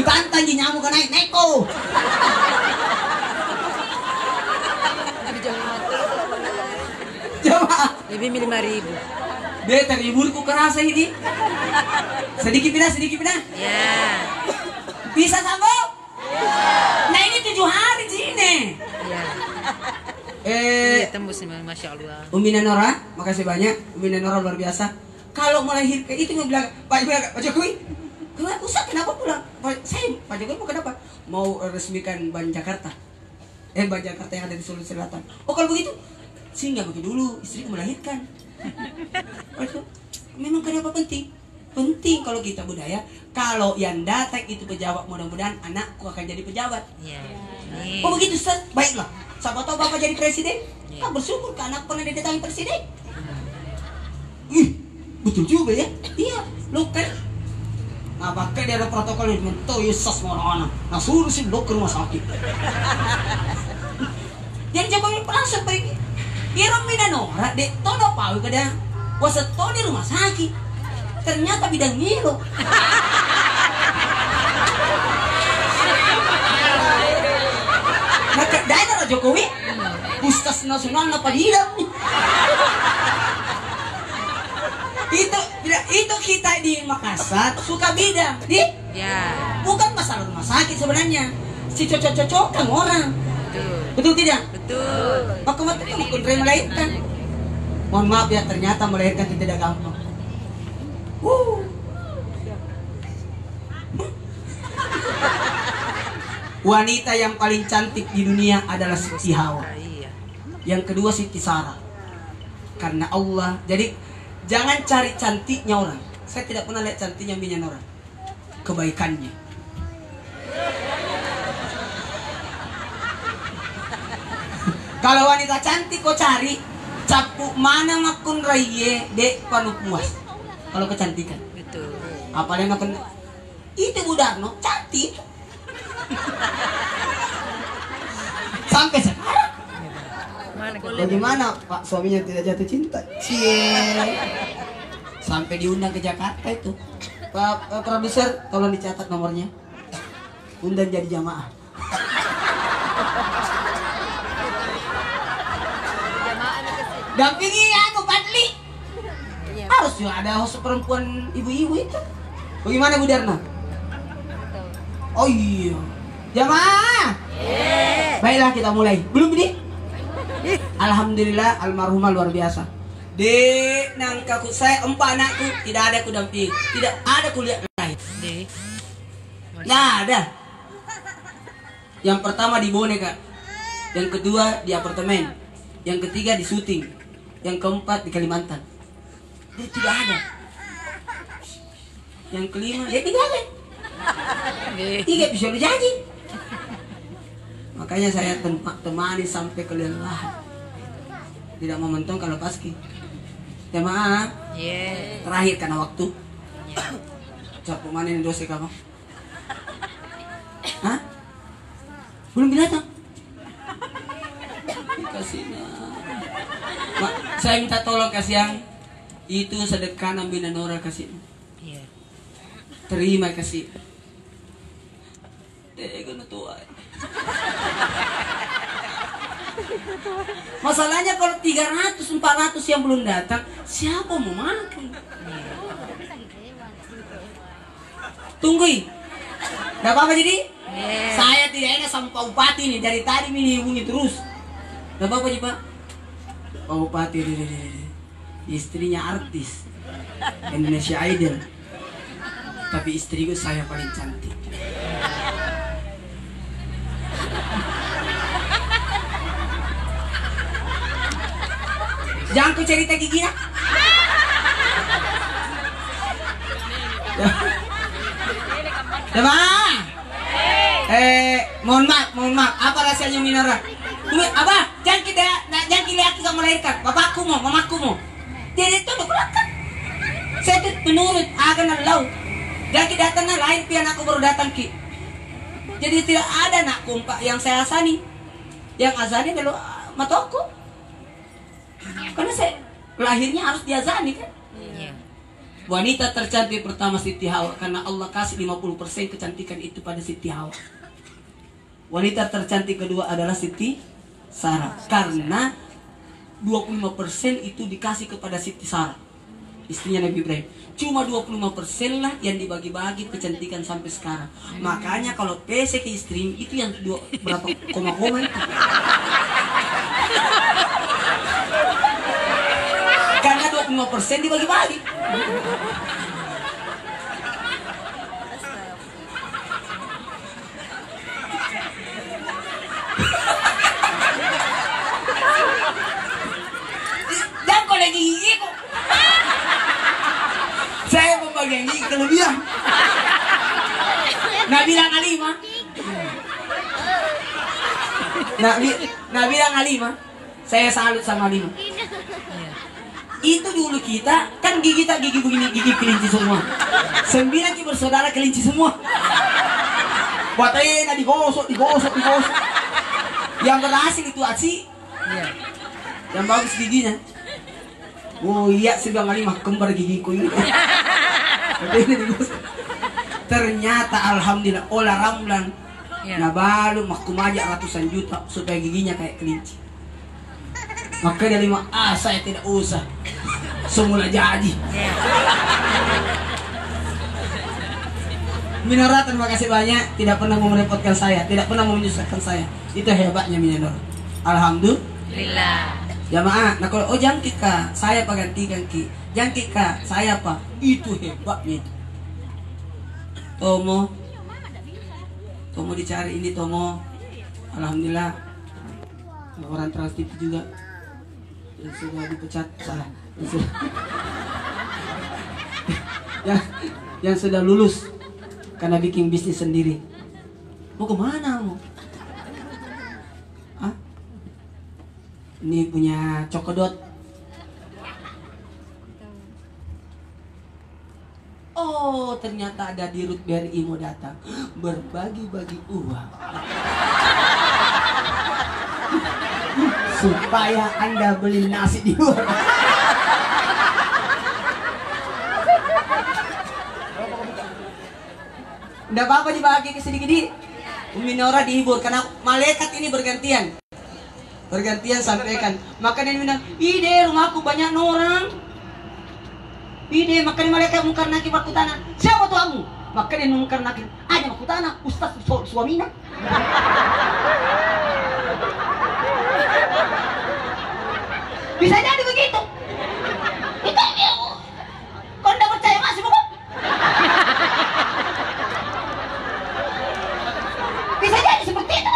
Tantang di nyamuk kan naik ko. Coba. Lebih 5.000. Dia terliburku kerasa ini. Sedikit pindah. Ya. Bisa sambung? Nah ini 7 hari sini. Ya. Tembus Masya Allah. Umi Nora, makasih banyak. Umi Nora luar biasa. Kalau melahirkan itu nggak bilang Pak Jokowi, kenapa pulang? Pak Jokowi mau kenapa? Mau resmikan Ban Jakarta. Ban Jakarta yang ada di Sulawesi Selatan. Oh kalau begitu, sih nggak begitu dulu. Istriku melahirkan. Memang kenapa penting? Penting kalau kita budaya. Kalau yang datang itu pejabat, mudah-mudahan anakku akan jadi pejabat. Ya. Oh begitu Ustaz, baiklah. Siapa tahu bapak jadi presiden? Kan bersyukur ke anak pernah didatangi presiden. Betul juga ya. Iya, lo kan. Nah pakai dia ada protokol ini. Mentoh Yesus mana? Nah suruh sih lo ke rumah sakit. Jadi Jokowi langsung pergi. Kira Nora dek tono pawi ke dia. Waseto di rumah sakit. Ternyata bidang milo. Nah, daerah Jokowi, Puskas Nasional apa dia? Itu kita di Makassar suka bidang, Ya. bukan masalah rumah sakit sebenarnya. Si cocok-cocokan orang. Betul tidak? Betul. Maka itu melahirkan. Mohon maaf ya, ternyata melahirkan tidak gampang. Wanita yang paling cantik di dunia adalah Siti Hawa. Yang kedua Siti Sarah. Karena Allah. Jadi jangan cari cantiknya orang. Saya tidak pernah lihat cantiknya minyak orang. Kebaikannya. Kalau wanita cantik kau cari, capuk mana makun raya dek panu puas. Kalau kecantikan. Betul. Apalagi makun itu Budarno cantik. Sampai sekarang. Bagaimana Pak suaminya tidak jatuh cinta? Sampai diundang ke Jakarta itu. Pak produser tolong dicatat nomornya. Undang jadi jamaah. Dampingi aku Padli. Harus juga ada host perempuan ibu-ibu itu. Bagaimana Bu Darna? Oh iya. Jamaah. Baiklah kita mulai. Belum ini? Alhamdulillah almarhumah luar biasa. Dek nang kaku saya 4 anakku tidak ada ku dampingi, tidak ada kuliah lain. Nggak ada. Yang pertama di boneka, yang kedua di apartemen, yang ketiga di syuting, yang keempat di Kalimantan. Jadi tidak ada. Yang kelima ya tidak ada. 3 bisa jadi. Makanya saya temani sampai kelelahan. Tidak mau mentok kalau paski. Jamaah. Terakhir karena waktu. Capuk mana ini dosa kamu? Hah? Belum binatang? Kasihnya. Saya minta tolong kasih yang itu sedekah ambil Nora kasih. Terima kasih. Kena tua. Masalahnya kalau 300, 400 yang belum datang, siapa mau makan? Tungguin. Gak apa-apa jadi? Saya tidak enak sama Pak Bupati nih. Dari tadi ini hubungi terus. Gak apa-apa Pak. Pak Bupati istrinya artis Indonesia Idol. Tapi istriku saya paling cantik. Jangan ku cerita giginya. Jemaah. Mohon maaf. Apa rahasianya Minora? Abah, jangan kita kamu melahirkan. Bapakku mau, mamaku mau. Jadi itu kan. Saya itu menurut agan Allah. Jangan kita datang lain pian aku baru datang ki. Jadi tidak ada nak kumpak yang saya asani. Yang asani kalau mataku. Karena saya lahirnya harus diazani kan. Wanita tercantik pertama Siti Hawa, karena Allah kasih 50% kecantikan itu pada Siti Hawa. Wanita tercantik kedua adalah Siti Sarah, karena 25% itu dikasih kepada Siti Sarah, istrinya Nabi Ibrahim. Cuma 25% lah yang dibagi-bagi kecantikan sampai sekarang. Makanya kalau PC ke istri itu yang berapa koma-koma itu. Karena 25% dibagi-bagi. Jangan kau lagi gigi kok. Saya membagian gigi kelebihan. Nak bilang Alima. Nak bilang Alima. Saya salut sama Alima. Itu dulu kita kan gigi begini, gigi kelinci semua. 9 kita bersaudara kelinci semua. Buatnya digosok. Yang berhasil itu Aci. Yang bagus giginya. Oh iya, saya bilang Alimah kembar gigiku ini. Ternyata alhamdulillah olah ramlan. Nah baru makum aja ratusan juta supaya giginya kayak kelinci. Maka dari saya tidak usah. Semula jadi. Minora terima kasih banyak, tidak pernah merepotkan saya, tidak pernah menyusahkan saya. Itu hebatnya Minora. Alhamdulillah. Jamaah, nah kalau jangan kika, saya apa gantikan ki. Jangan kika, saya apa? Itu hebatnya itu. Tomo dicari ini Tomo. Alhamdulillah. Orang Trans TV juga yang sudah dipecat salah. Yang sudah lulus karena bikin bisnis sendiri. Mau kemana mau? Hah? Ini punya Cokodot. Oh ternyata ada di Ruth BRI mau datang berbagi-bagi uang supaya Anda beli nasi di luar. Nggak apa-apa dibagi ke sedikit. Minora dihibur karena malaikat ini bergantian sampaikan. Maka dia bilang, ide rumahku banyak orang. Ide makanya malaikat mungkar nakir perkutanan. Siapa tuamu? Maka dia mungkar nakir. Tanya aku tanah, Ustaz suaminya. Bisa jadi begitu. Itu kau tidak percaya masih bukan? Bisa jadi seperti itu.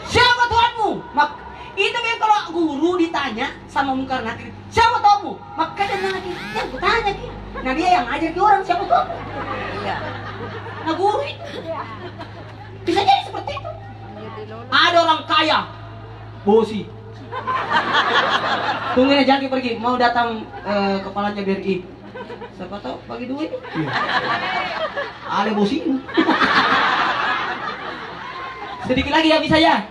Siapa Tuhanmu? Itu memang kalau guru ditanya sama Munkar Nakir, siapa Tuhanmu? Maka dia lagi, yang kutanya ki. Nah dia yang ngajar ke orang, siapa Tuhanmu? Iya. Nah guru itu. Bisa jadi seperti itu. Ada orang kaya, bosi. Tungguin aja Jaki pergi, mau datang kepalanya BRI. Siapa tahu bagi duit. Ale bosi. Sedikit lagi ya bisa ya?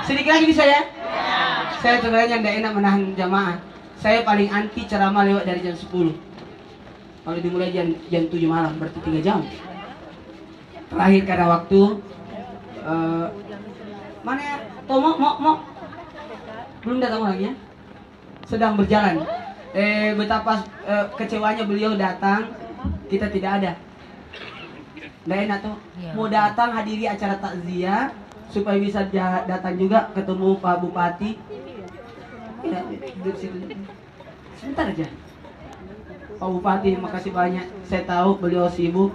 Sedikit lagi bisa ya? Saya sebenarnya tidak enak menahan jamaah. Saya paling anti ceramah lewat dari jam 10. Kalau dimulai jam 7 malam, berarti 3 jam. Terakhir karena waktu mana ya? Tomo, mau belum datang lagi ya? Sedang berjalan. Betapa kecewanya beliau datang, kita tidak ada. Nggak enak tuh. Mau datang hadiri acara takziah supaya bisa datang juga ketemu Pak Bupati. Ya, duduk situ. Sebentar aja. Pak Bupati, makasih banyak. Saya tahu beliau sibuk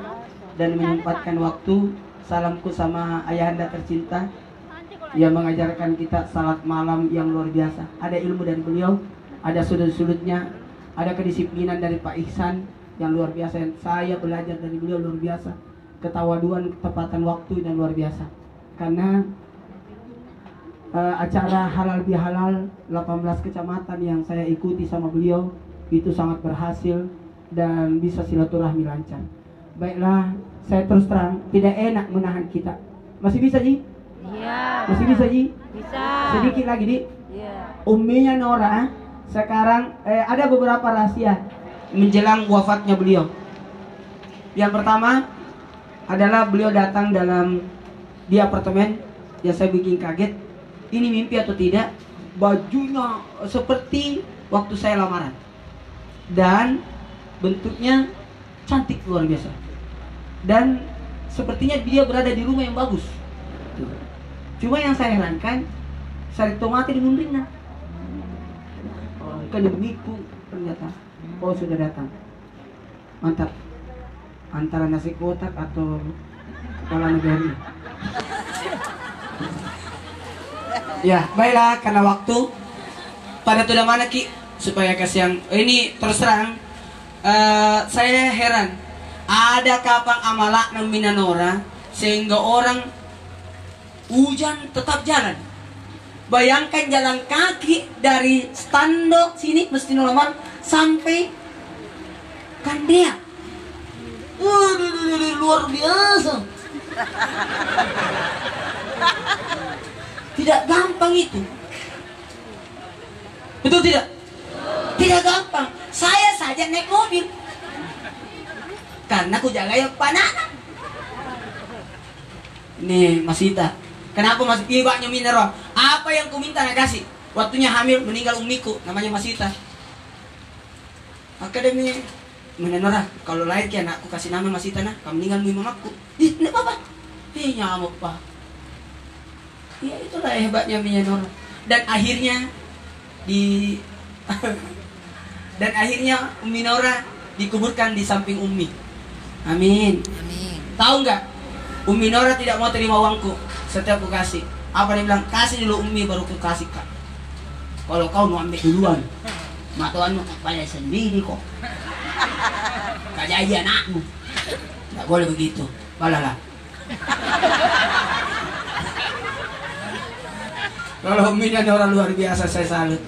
dan menyempatkan waktu. Salamku sama ayahanda tercinta yang mengajarkan kita salat malam yang luar biasa. Ada ilmu dari beliau, ada sudut-sudutnya, ada kedisiplinan dari Pak Ihsan yang luar biasa. Saya belajar dari beliau luar biasa. Ketawaduan, ketepatan waktu dan luar biasa. Karena acara halal bihalal 18 kecamatan yang saya ikuti sama beliau itu sangat berhasil dan bisa silaturahmi lancar. Baiklah, saya terus terang tidak enak menahan kita. Masih bisa Ji? Iya. Masih bisa Ji? Bisa. Sedikit lagi Di. Iya. Umminya Nora sekarang ada beberapa rahasia menjelang wafatnya beliau. Yang pertama adalah beliau datang di apartemen yang saya bikin kaget. Ini mimpi atau tidak? Bajunya seperti waktu saya lamaran dan bentuknya cantik luar biasa. Dan sepertinya dia berada di rumah yang bagus. Cuma yang saya herankan, sari tomate di mundingnya. Kedemiku ternyata. Oh sudah datang. Mantap. Antara nasi kotak atau kepala negara. Ya, baiklah karena waktu. Pada tuh mana Ki supaya kasih yang ini terus terang saya heran. Ada kapang amalak ng minanora sehingga orang hujan tetap jalan. Bayangkan jalan kaki dari Stando sini mesti normal sampai Kandea. Luar biasa. Tidak gampang itu. Betul tidak? Tidak gampang. Saya saja naik mobil. Karena aku jaga yang panah. Nih Mas Ita. Kenapa Mas Iwaknya mineral? Apa yang ku minta nak kasih? Waktunya hamil meninggal umiku, namanya Mas Ita. Akademi menenora kalau lahir ki anakku kasih nama Mas Ita nah, kamu meninggal mamaku. Ih, ini apa? Nyamuk Pak. Ya itulah hebatnya menenora. Dan akhirnya Umi Nora dikuburkan di samping Umi. Amin. Amin. Tahu nggak? Umi Nora tidak mau terima uangku setiap ku kasih. Apa dia bilang? Kasih dulu Umi baru ku kasih Kak. Kalau kau mau ambil duluan, mak tuanmu bayar sendiri kok. Kajaji anakmu. Nggak boleh begitu. Balalah. Kalau Umi dan orang luar biasa saya salut.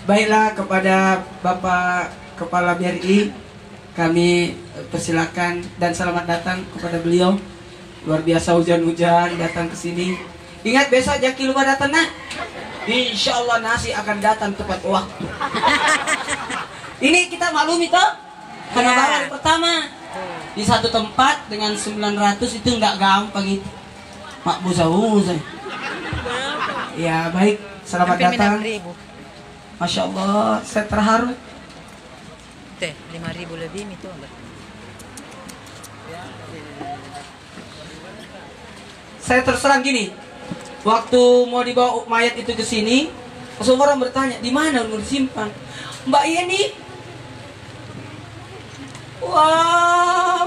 Baiklah kepada Bapak Kepala BRI kami persilakan dan selamat datang kepada beliau. Luar biasa hujan-hujan datang ke sini. Ingat besok Jaki lupa datang nak. Insya Allah nasi akan datang tepat waktu. Ini kita maklumi toh. Karena baru hari pertama di satu tempat dengan 900 itu nggak gampang itu. Mak busa-busa. Ya baik, selamat datang. Masya Allah, saya terharu. Teh, 5.000 lebih itu enggak? saya terserang gini. Waktu mau dibawa mayat itu ke sini, semua orang bertanya, di mana mau disimpan? Mbak Yeni, wah,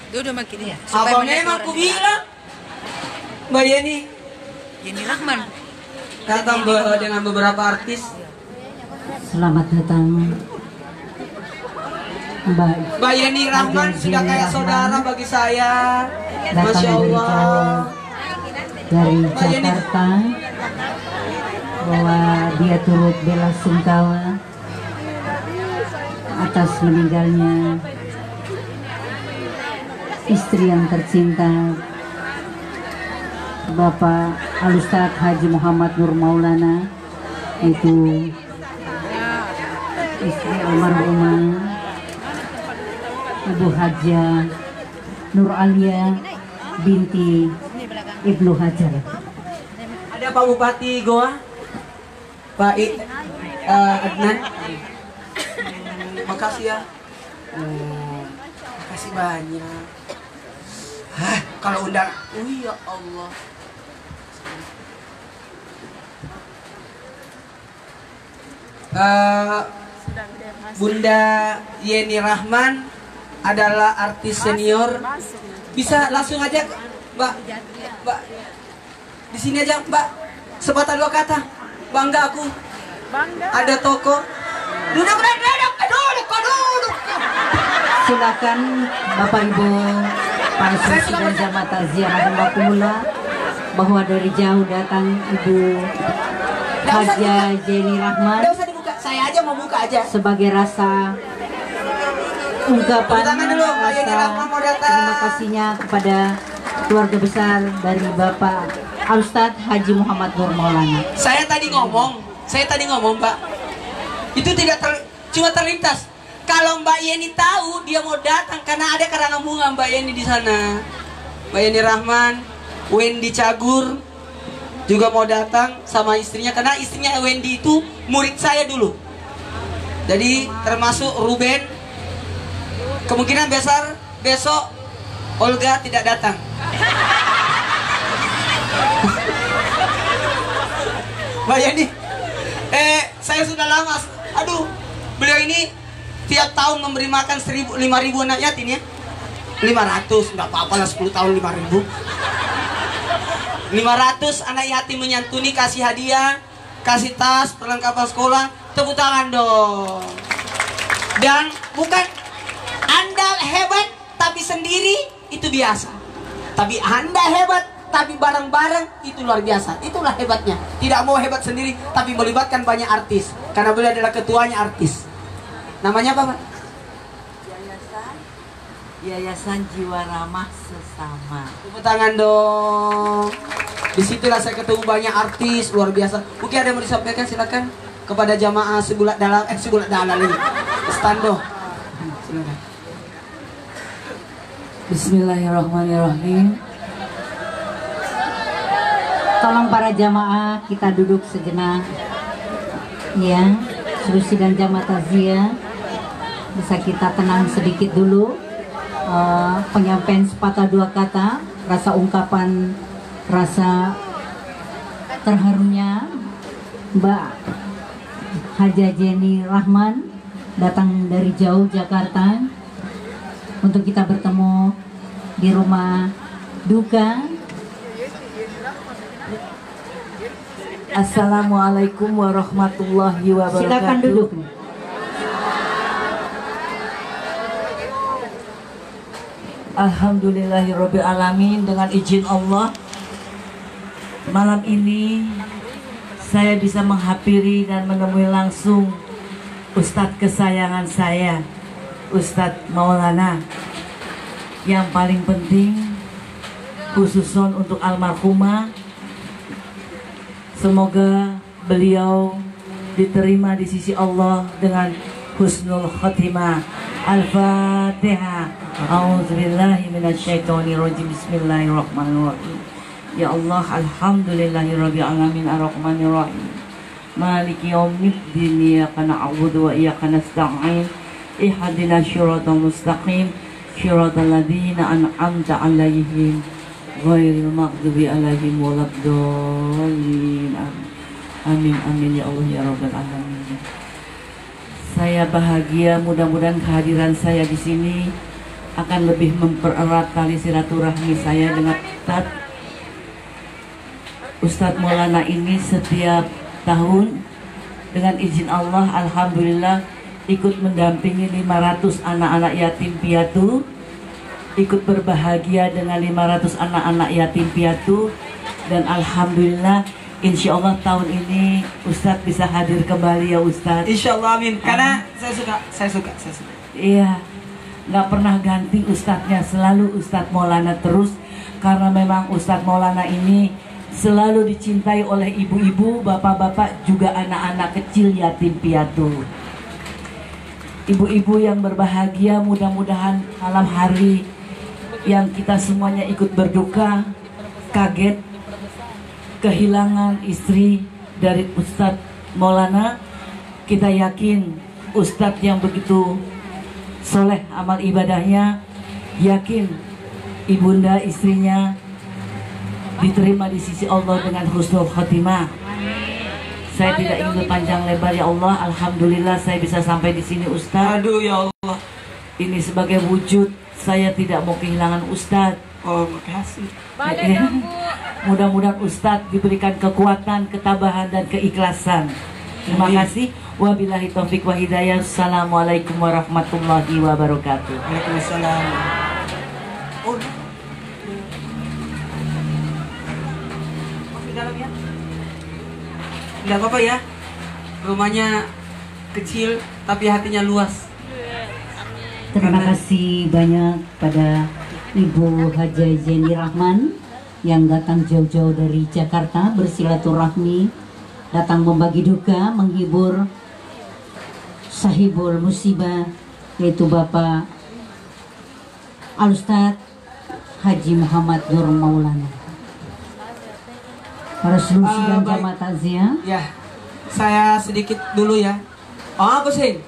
Duduk makin ya. abang memang aku bilang, Mbak Yeni Yeni Rahman. datang dengan beberapa artis. Selamat datang Mbak Yeni Rahman sudah kayak saudara bagi saya. Masya Allah. dari Jakarta, bahwa dia turut bela sungkawa atas meninggalnya istri yang tercinta, Bapak Al-Ustaz Haji Muhammad Nur Maulana, itu istri almarhumah Ibu Hajah Nur Alia binti Ibnu Hajar. Ada Pak Bupati Goa, Pak Adnan. Makasih ya. Makasih banyak. Hah, kalau undang, ya Allah. Bunda Yeni Rahman adalah artis senior. Bisa langsung aja, Mbak. Mbak, di sini aja, Mbak. Sepatah dua kata. Bangga aku. Bangga. Ada toko. Duduk. Silakan Bapak Ibu para susi dan jamaah takziah rahimakumullah, bahwa dari jauh datang Ibu Hajah Yeni Rahman. Nggak usah dibuka, saya aja mau buka aja. Sebagai rasa ungkapan Tangan dulu, Mbak Yeni Rahman mau datang. terima kasihnya kepada keluarga besar dari Bapak Al-Ustaz Haji Muhammad Nur Maulana. Saya tadi ngomong, Pak. Itu tidak cuma terlintas. Kalau Mbak Yeni tahu dia mau datang karena ada karangan bunga Mbak Yeni di sana. Mbak Yeni Rahman, Wendy Cagur juga mau datang sama istrinya, karena istrinya Wendy itu murid saya dulu. Jadi termasuk Ruben. Kemungkinan besar besok Olga tidak datang. Mbak Yeni, saya sudah lama, beliau ini tiap tahun memberi makan 5.000 anak yatim ya. 500, nggak apa-apa lah, 10 tahun 5.000. 500 anak yatim menyantuni, kasih hadiah, kasih tas, perlengkapan sekolah. Tepuk tangan dong. Dan bukan Anda hebat tapi sendiri, itu biasa. Tapi Anda hebat tapi bareng-bareng, itu luar biasa. Itulah hebatnya. Tidak mau hebat sendiri tapi melibatkan banyak artis, karena beliau adalah ketuanya artis. Namanya apa, Pak? Yayasan Jiwa Ramah Sesama. Tepuk tangan dong. Disitulah saya ketemu banyak artis luar biasa. Mungkin ada yang mau disampaikan, silakan kepada jamaah sebulat dalam ini. Stando. Silakan. Bismillahirrahmanirrahim. Tolong para jamaah kita duduk sejenak. Ya, susi dan jamaah takziah, bisa kita tenang sedikit dulu. Penyampaian sepatah dua kata, rasa ungkapan, rasa terharunya Mbak Hajah Yeni Rahman datang dari jauh Jakarta untuk kita bertemu di rumah duka. Assalamualaikum warahmatullahi wabarakatuh. Silakan duduk. Alhamdulillahirabbil alamin. Dengan izin Allah, malam ini saya bisa menghampiri dan menemui langsung Ustadz kesayangan saya, Ustadz Maulana. Yang paling penting khususon untuk almarhumah, semoga beliau diterima di sisi Allah dengan husnul khotimah. Al-Fatihah. A'udzubillahi minasyaitonirrajim. Bismillahirrahmanirrahim. Ya Allah, alhamdulillahirabbil alamin, arrahmanirrahim, maliki yaumiddin, iyyaka na'budu wa iyyaka nasta'in, ihdinas siratal mustaqim, Syiratal ladzina an'amta 'alaihim ghairil maghdubi 'alaihim waladdallin. Amin amin ya Allah ya rabbal alamin. Saya bahagia, mudah-mudahan kehadiran saya di sini akan lebih mempererat tali silaturahmi saya dengan Ustadz Maulana ini. Setiap tahun dengan izin Allah, alhamdulillah ikut mendampingi 500 anak-anak yatim piatu, ikut berbahagia dengan 500 anak-anak yatim piatu, dan alhamdulillah insya Allah tahun ini Ustadz bisa hadir kembali ya Ustadz. Insya Allah amin. Karena saya suka. Iya, nggak pernah ganti Ustadznya, selalu Ustadz Maulana terus, karena memang Ustadz Maulana ini selalu dicintai oleh ibu-ibu, bapak-bapak, juga anak-anak kecil yatim piatu. Ibu-ibu yang berbahagia, mudah-mudahan malam hari yang kita semuanya ikut berduka, kaget kehilangan istri dari Ustadz Maulana. Kita yakin Ustadz yang begitu soleh amal ibadahnya, yakin ibunda istrinya diterima di sisi Allah dengan husnul khotimah. Saya tidak ingin berpanjang lebar ya Allah. Alhamdulillah saya bisa sampai di sini Ustadz. Aduh ya Allah. Ini sebagai wujud saya tidak mau kehilangan Ustadz. Oh makasih. Mudah-mudahan Ustadz diberikan kekuatan, ketabahan, dan keikhlasan. Terima kasih. Wabillahi taufiq wa hidayah. Assalamualaikum warahmatullahi wabarakatuh. Waalaikumsalam. Oh. Masuk dalam ya? Tidak apa-apa ya. Rumahnya kecil tapi hatinya luas. Terima kasih banyak pada Ibu Haja Zeni Rahman yang datang jauh-jauh dari Jakarta bersilaturahmi, datang membagi duka, menghibur sahibul musibah, yaitu Bapak Al-Ustadz Haji Muhammad Nur Maulana. Para seluruh sidang jamaah takziah. Ya, saya sedikit dulu ya. Oh, apa sih?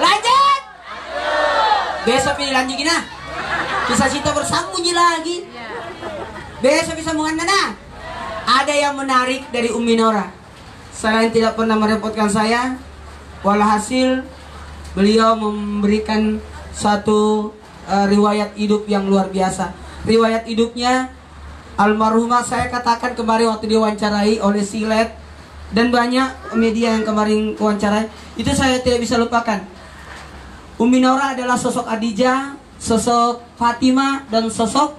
Lanjut. Besok pilih lanjutin nah. Kisah cinta bersambung lagi. Besok bisa mengandana. Ada yang menarik dari Umi Nora. Selain tidak pernah merepotkan saya, walhasil beliau memberikan suatu riwayat hidup yang luar biasa. Riwayat hidupnya almarhumah, saya katakan kemarin waktu diwawancarai oleh Silet dan banyak media yang kemarin wawancarai, itu saya tidak bisa lupakan. Umi Nora adalah sosok Adijah, sosok Fatimah, dan sosok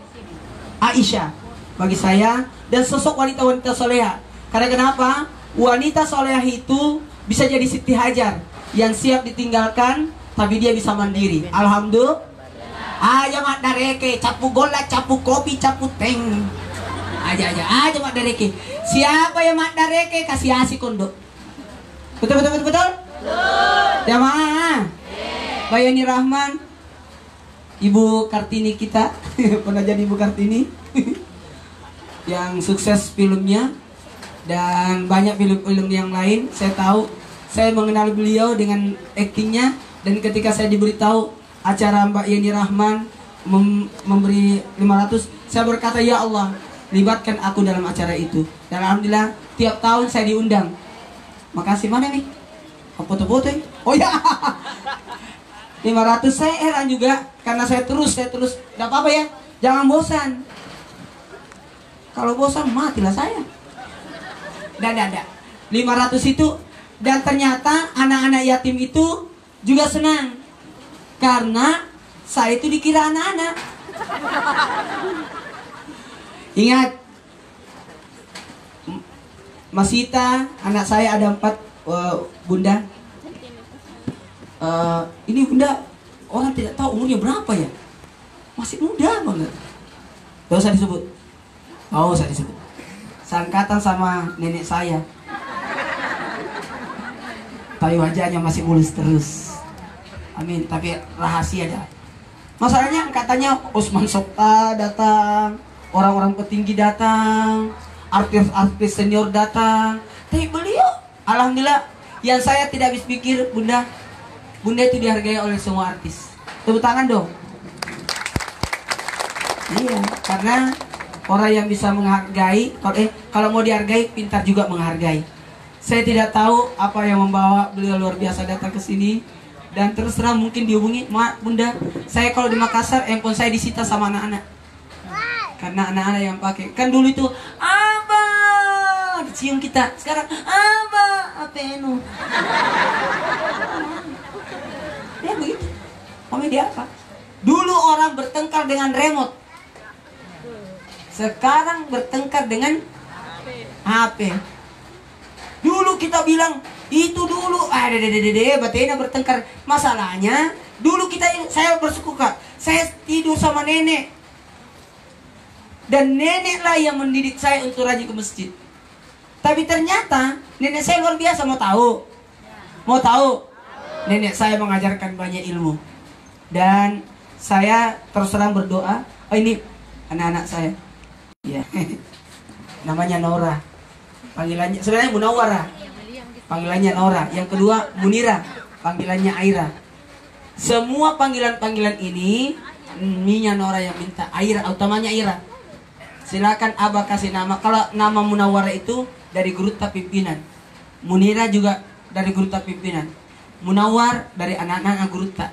Aisyah bagi saya, dan sosok wanita-wanita soleha. Karena kenapa? Wanita soleha itu bisa jadi Siti Hajar yang siap ditinggalkan tapi dia bisa mandiri. Alhamdulillah. Aja mak dareke, capu gola, capu kopi, capu teng. Aja mak dareke. Siapa yang mak dareke kasih asi kondo. Betul. Jamaah. Bayani Rahman, Ibu Kartini kita pernah jadi Ibu Kartini yang sukses filmnya dan banyak film-film yang lain. Saya tahu, saya mengenal beliau dengan aktingnya, dan ketika saya diberitahu acara Mbak Yeni Rahman memberi 500, saya berkata ya Allah, libatkan aku dalam acara itu. Dan alhamdulillah tiap tahun saya diundang. Makasih. Mana nih foto-foto? Oh ya. 500 saya heran juga karena saya terus enggak apa-apa ya, jangan bosan. Kalau bosan matilah saya. Dadah. 500 itu, dan ternyata anak-anak yatim itu juga senang karena saya itu dikira anak-anak. Ingat, Mas Ita, anak saya ada 4, Bunda. Ini Bunda, orang tidak tahu umurnya berapa ya, masih muda banget. Gak usah disebut. Oh, usah disebut. Sangkatan sama nenek saya. Tapi wajahnya masih mulus terus. Amin. Tapi rahasia dah. Masalahnya katanya Usman Sokta datang, orang-orang petinggi datang, artis-artis senior datang. Tapi beliau, alhamdulillah, yang saya tidak habis pikir, Bunda itu dihargai oleh semua artis. Tepuk tangan dong. Iya, karena orang yang bisa menghargai, kalau mau dihargai, pintar juga menghargai. Saya tidak tahu apa yang membawa beliau luar biasa datang ke sini. Dan terus terang mungkin dihubungi, Mak, Bunda, saya kalau di Makassar, handphone saya disita sama anak-anak. Karena anak-anak yang pakai. Kan dulu itu, Abah, cium kita. Sekarang, Abah, apa enu? Ya begitu. Komedi apa? Dulu orang bertengkar dengan remote. Sekarang bertengkar dengan HP. Dulu kita bilang itu dulu, batena bertengkar. Masalahnya dulu saya bersyukur Kak, saya tidur sama nenek. Dan neneklah yang mendidik saya untuk rajin ke masjid. Tapi ternyata nenek saya luar biasa, mau tahu? Mau tahu? Nenek saya mengajarkan banyak ilmu. Dan saya terus terang berdoa, ini anak-anak saya. Ya. Namanya Nora. Panggilannya sebenarnya Munawwarah. Panggilannya Nora. Yang kedua Munira. Panggilannya Aira. Semua panggilan-panggilan ini Minya Nora yang minta. Aira, utamanya Aira. Silakan Abah kasih nama. Kalau nama Munawwarah itu dari Guruta pimpinan. Munira juga dari Guruta pimpinan. Munawwar dari anak-anak Guruta.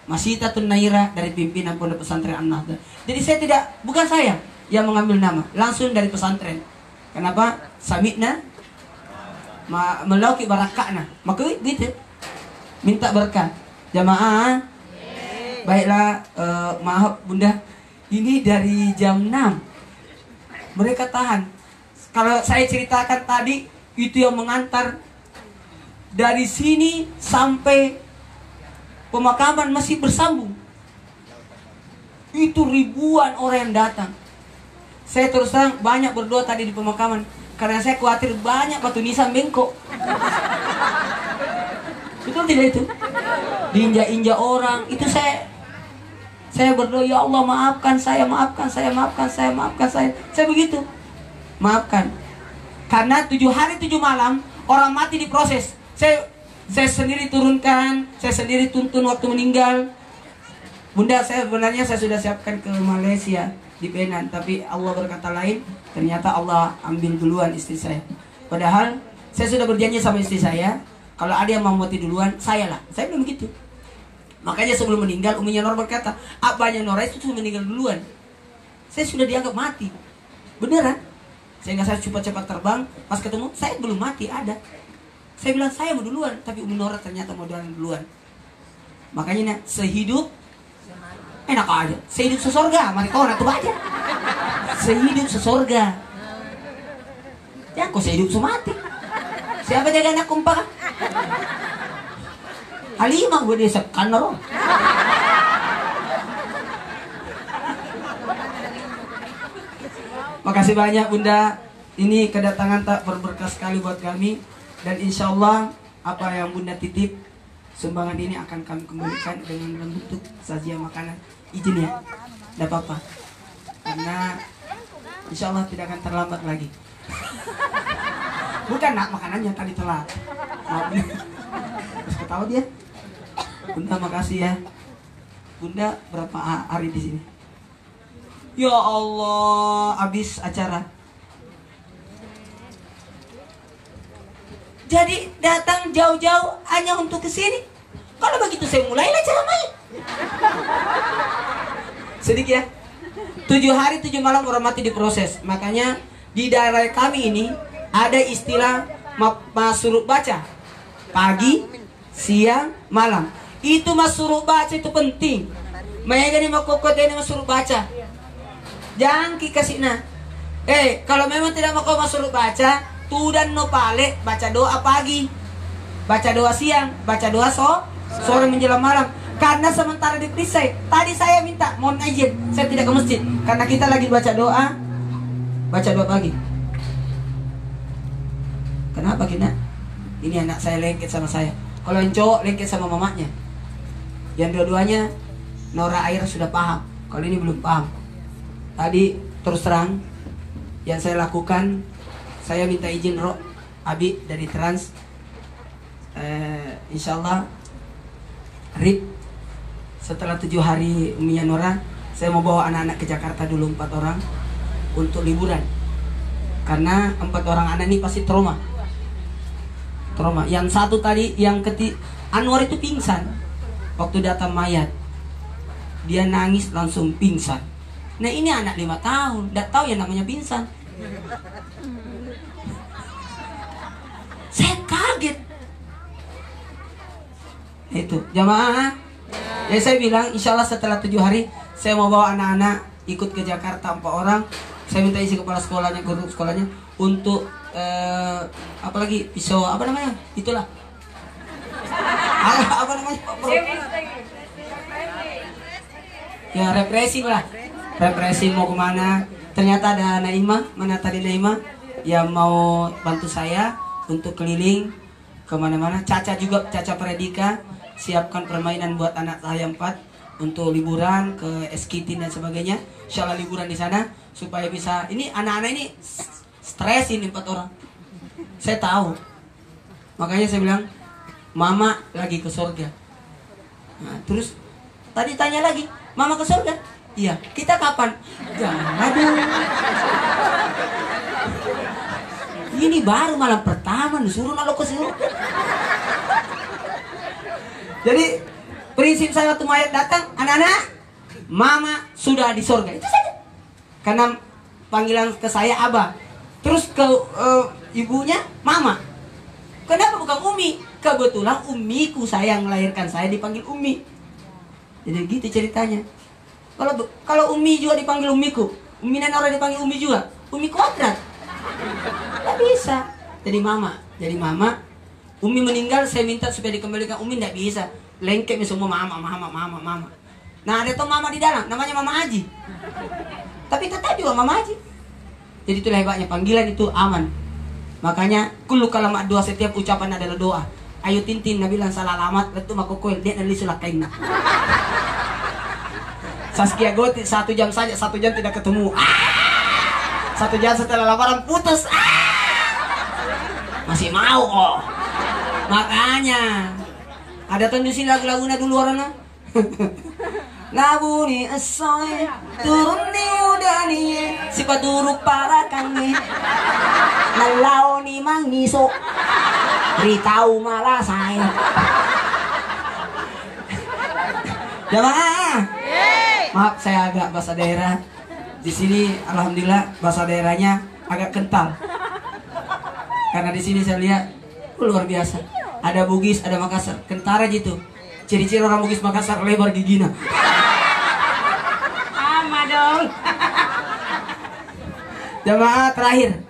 Masyitatun Naira dari pimpinan Pondok Pesantren An-Nahdha. Jadi bukan saya yang mengambil nama, langsung dari pesantren. Kenapa? Samitna melauki barakakna. Maka gitu. Minta berkah. Jamaah. Baiklah, maaf Bunda. Ini dari jam 6. Mereka tahan. Kalau saya ceritakan tadi, itu yang mengantar dari sini sampai pemakaman masih bersambung. Itu ribuan orang yang datang. Saya terus terang banyak berdoa tadi di pemakaman. Karena saya khawatir banyak batu nisan bengkok. Betul tidak itu? Diinjak-injak orang. Itu saya berdoa, ya Allah maafkan saya, maafkan saya, maafkan saya, maafkan saya. Saya begitu. Maafkan. Karena 7 hari 7 malam orang mati diproses. Saya sendiri turunkan, saya sendiri tuntun waktu meninggal. Bunda, saya sudah siapkan ke Malaysia di Penang, tapi Allah berkata lain. Ternyata Allah ambil duluan istri saya. Padahal saya sudah berjanji sama istri saya, kalau ada yang mau mati duluan, saya lah. Saya belum begitu. Makanya sebelum meninggal, uminya Nora berkata, abahnya Nora itu sudah meninggal duluan. Saya sudah dianggap mati. Beneran. Sehingga saya cepat-cepat terbang. Pas ketemu, saya belum mati, ada. Saya bilang, saya mau duluan. Tapi Umi Nora ternyata mau duluan. Makanya sehidup enak aja. Sehidup sesorga. Mari kau nak baca. Sehidup sesorga. Ya kok sehidup semati. Siapa jaga anak kumpah? Halimah gue desekan loh. Makasih banyak Bunda. Ini kedatangan tak berberkah sekali buat kami. Dan insya Allah apa yang Bunda titip, sumbangan ini akan kami kembalikan dengan bentuk sajian makanan. Izin ya, tidak apa-apa. Karena insya Allah tidak akan terlambat lagi. Bukan nak makanannya tadi telat. Terus ketawa dia. Bunda makasih ya. Bunda berapa hari di sini? Ya Allah, habis acara. Jadi datang jauh-jauh hanya untuk kesini. Kalau begitu saya mulailah ceramah. Sedikit ya. 7 hari 7 malam orang mati diproses. Makanya di daerah kami ini ada istilah masuruk baca. Pagi, siang, malam. Itu masuruk baca itu penting. Mereka ini makokot ini masuruk baca. Jangan kasih nah. Kalau memang tidak mau kau masuruk baca, tudan no pale baca doa pagi, baca doa siang, baca doa sore menjelang malam. Karena sementara diperiksa, tadi saya minta mohon izin, saya tidak ke masjid karena kita lagi baca doa pagi. Kenapa Kina? Ini anak saya lengket sama saya. Kalau yang cowok lengket sama mamanya. Yang dua-duanya Nora Air sudah paham. Kalau ini belum paham. Tadi terus terang yang saya lakukan, saya minta izin Roh Abi dari Trans. Insya Allah Rip setelah 7 hari Uminya Nora Saya mau bawa anak-anak ke Jakarta dulu 4 orang untuk liburan. Karena 4 orang anak ini pasti trauma. Yang satu tadi, yang Anwar itu pingsan waktu datang mayat. Dia nangis langsung pingsan. Nah ini anak 5 tahun, tidak tahu yang namanya pingsan. Saya kaget. Itu jamaah. Ya saya bilang insya Allah setelah 7 hari saya mau bawa anak-anak ikut ke Jakarta 4 orang. Saya minta isi kepala sekolahnya, guru sekolahnya untuk apalagi pisau apa namanya? Itulah. Apa namanya? Ya refreshing lah. Refreshing mau kemana? Ternyata ada Naimah, mana tadi Naimah yang mau bantu saya untuk keliling kemana-mana. Caca juga, Caca Predika siapkan permainan buat anak saya 4 untuk liburan ke Eskitin dan sebagainya. Insyaallah liburan di sana supaya bisa. Ini anak-anak ini stres ini 4 orang. Saya tahu. Makanya saya bilang, Mama lagi ke surga. Nah, terus tadi tanya lagi, Mama ke surga? Iya. Kita kapan? Jangan. Aduh. Ini baru malam pertama disuruh nalo ke surga. Jadi prinsip saya waktu mayat datang, anak-anak, Mama sudah di surga. Itu saja. Karena panggilan ke saya Abah. Terus ke ibunya Mama. Kenapa bukan Umi? Kebetulan umiku saya yang melahirkan saya dipanggil Umi. Jadi gitu ceritanya. Kalau Umi juga dipanggil umiku, Umi Nenora dipanggil Umi juga, Umi kuadrat. Tidak bisa. Jadi Mama. Umi meninggal, saya minta supaya dikembalikan Umi, tidak bisa. Lengket semua Mama. Nah ada tuh Mama di dalam, namanya Mama Aji. Tapi tetap juga Mama Aji. Jadi itulah hebatnya, panggilan itu aman. Makanya kullu kalimat doa, setiap ucapan adalah doa. Ayo Tintin, Nabi bilang salah alamat, letu makokoil, dia dan lisulah kainna. Saskia Goti 1 jam saja, 1 jam tidak ketemu. 1 jam setelah lamaran putus. Masih mau kok. Makanya ada tuh di sini lagu-lagunya dulu orangnya. Nabuni esoy turun di udani sifat duruk para kami nalau ni mangiso ritau malah saya jamaah. Maaf saya agak bahasa daerah di sini. Alhamdulillah bahasa daerahnya agak kental karena di sini saya lihat luar biasa. Ada Bugis, ada Makassar, kentara gitu. Ciri-ciri orang Bugis Makassar lebar giginya. Sama dong. Jamaah terakhir.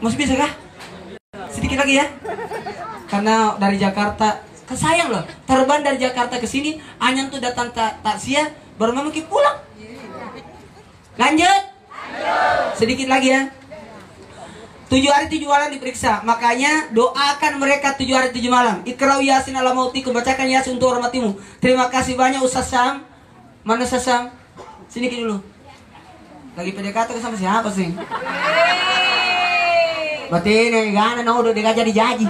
Masih bisa kah? Sedikit lagi ya. Karena dari Jakarta, sayang loh, terbang dari Jakarta ke sini, Anyan tuh datang takziah, baru mungkin pulang. Lanjut. Sedikit lagi ya. 7 hari 7 malam diperiksa. Makanya doakan mereka 7 hari 7 malam. Iqra'u Yasin ala mautikum, bacakan Yasin untuk orang matimu. Terima kasih banyak Ustaz Sam. Mana Ustaz Sam? Sini dulu. Lagi PDKT sama siapa sih? Berarti ini gana no udah jadi jaji.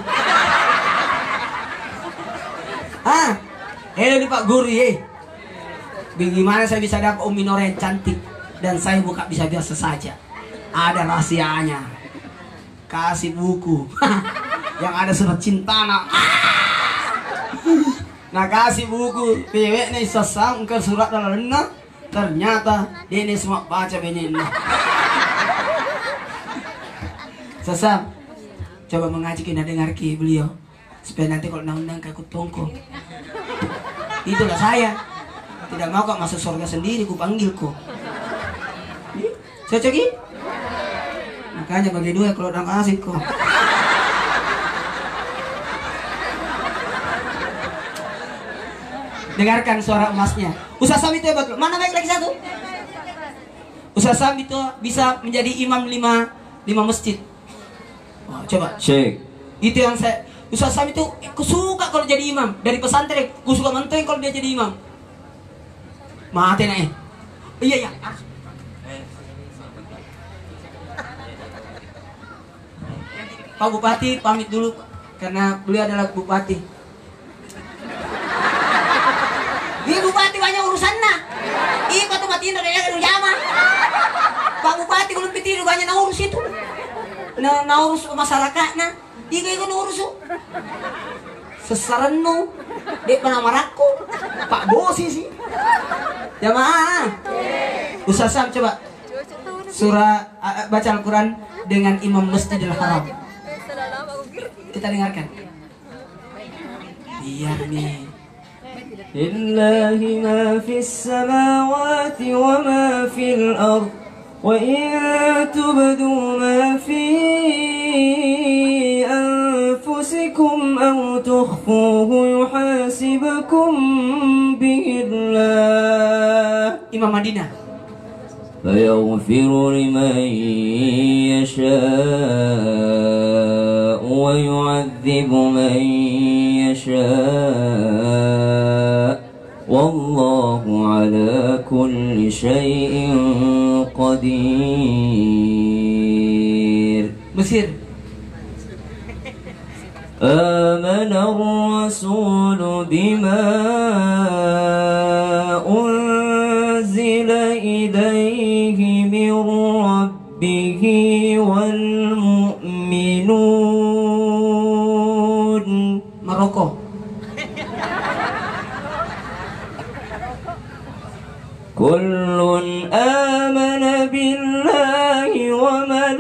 Hello nih Pak Guru ye. Bagaimana saya bisa dapat Umi Nora yang cantik dan saya buka bisa biasa saja? Ada rahasianya. Kasih buku yang ada surat cinta nak. Nah kasih buku pewek nih sesam ke surat dalam nak. Ternyata dia ini semua baca begini. Sesam coba mengaji kena dengar ki beliau supaya nanti kalau undang-undang kayak kutongko. Itulah saya. Tidak mau kok masuk surga sendiri, ku panggil kok. Cocok ki? Makanya bagi 2 kalau orang asik kok. Dengarkan suara emasnya. Ustaz Sam itu hebat loh. Mana baik lagi satu? Ustaz Sam itu bisa menjadi imam 5 masjid. Oh, coba. Cek. Itu yang saya. Ustaz Sam itu aku suka kalau jadi imam. Dari pesantren, aku suka menteng kalau dia jadi imam. Mati nih. Iya. Pak Bupati pamit dulu karena beliau adalah bupati. Ini bupati banyak urusan nak. Ikut ketiru banyak naurus itu. Naurus masyarakat nah. Iga naurus. Sesarenu. Dek penamaraku. Pak Bosi sih. Jamaah. Ustaz Sam coba. Surah baca Al-Quran dengan Imam Masjidil Haram. Kita dengarkan. Iya nih. Lillahi ma fis samawati wa ma fil ard wa in tubdu ma fi anfusikum aw tukhfuhu yuhasibukum billah. Imam Madinah. فيغفر لمن يشاء ويعذب من يشاء والله على كل شيء قدير. Mesir. آمن الرسول بما أنزل إليه من ربه والمؤمنون. Maroko. كل آمن بالله وملائكته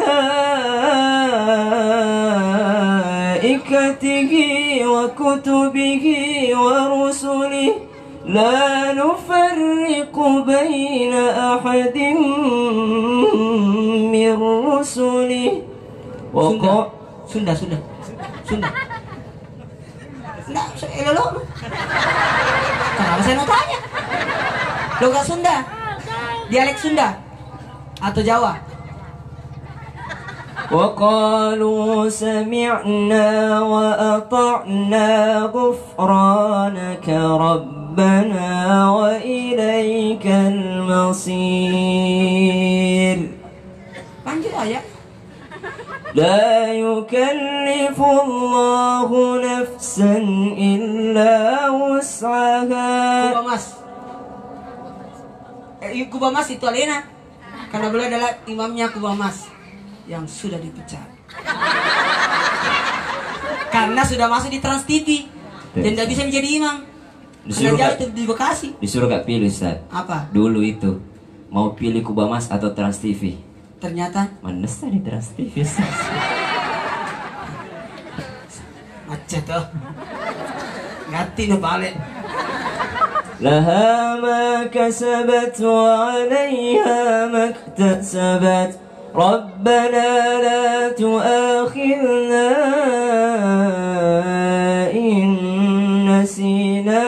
وكتبه ورسله لا نفرق بين أحد من رسله. Sunda. Enggak, lo. Kenapa saya mau tanya? Lo gak Sunda? Dialek Sunda atau Jawa? وقالوا سمعنا وأطعنا غفرانك ربنا وإليك المصير. Lanjut aja. لا يكلف الله نفسا إلا وسعها. Kubamas itu Alena. Karena beliau adalah imamnya Kubamas yang sudah dipecat. Karena sudah masuk di Trans TV dan tidak bisa menjadi imam. Karena dia itu di Bekasi. Disuruh gak pilih Ustaz. Apa? Dulu itu mau pilih Kubamas atau Trans TV. Ternyata Manes di Trans TV. macet tuh. Ganti no balik. لها ما كسبت وعليها ما اكتسبت ربنا لا تؤاخذنا إن نسينا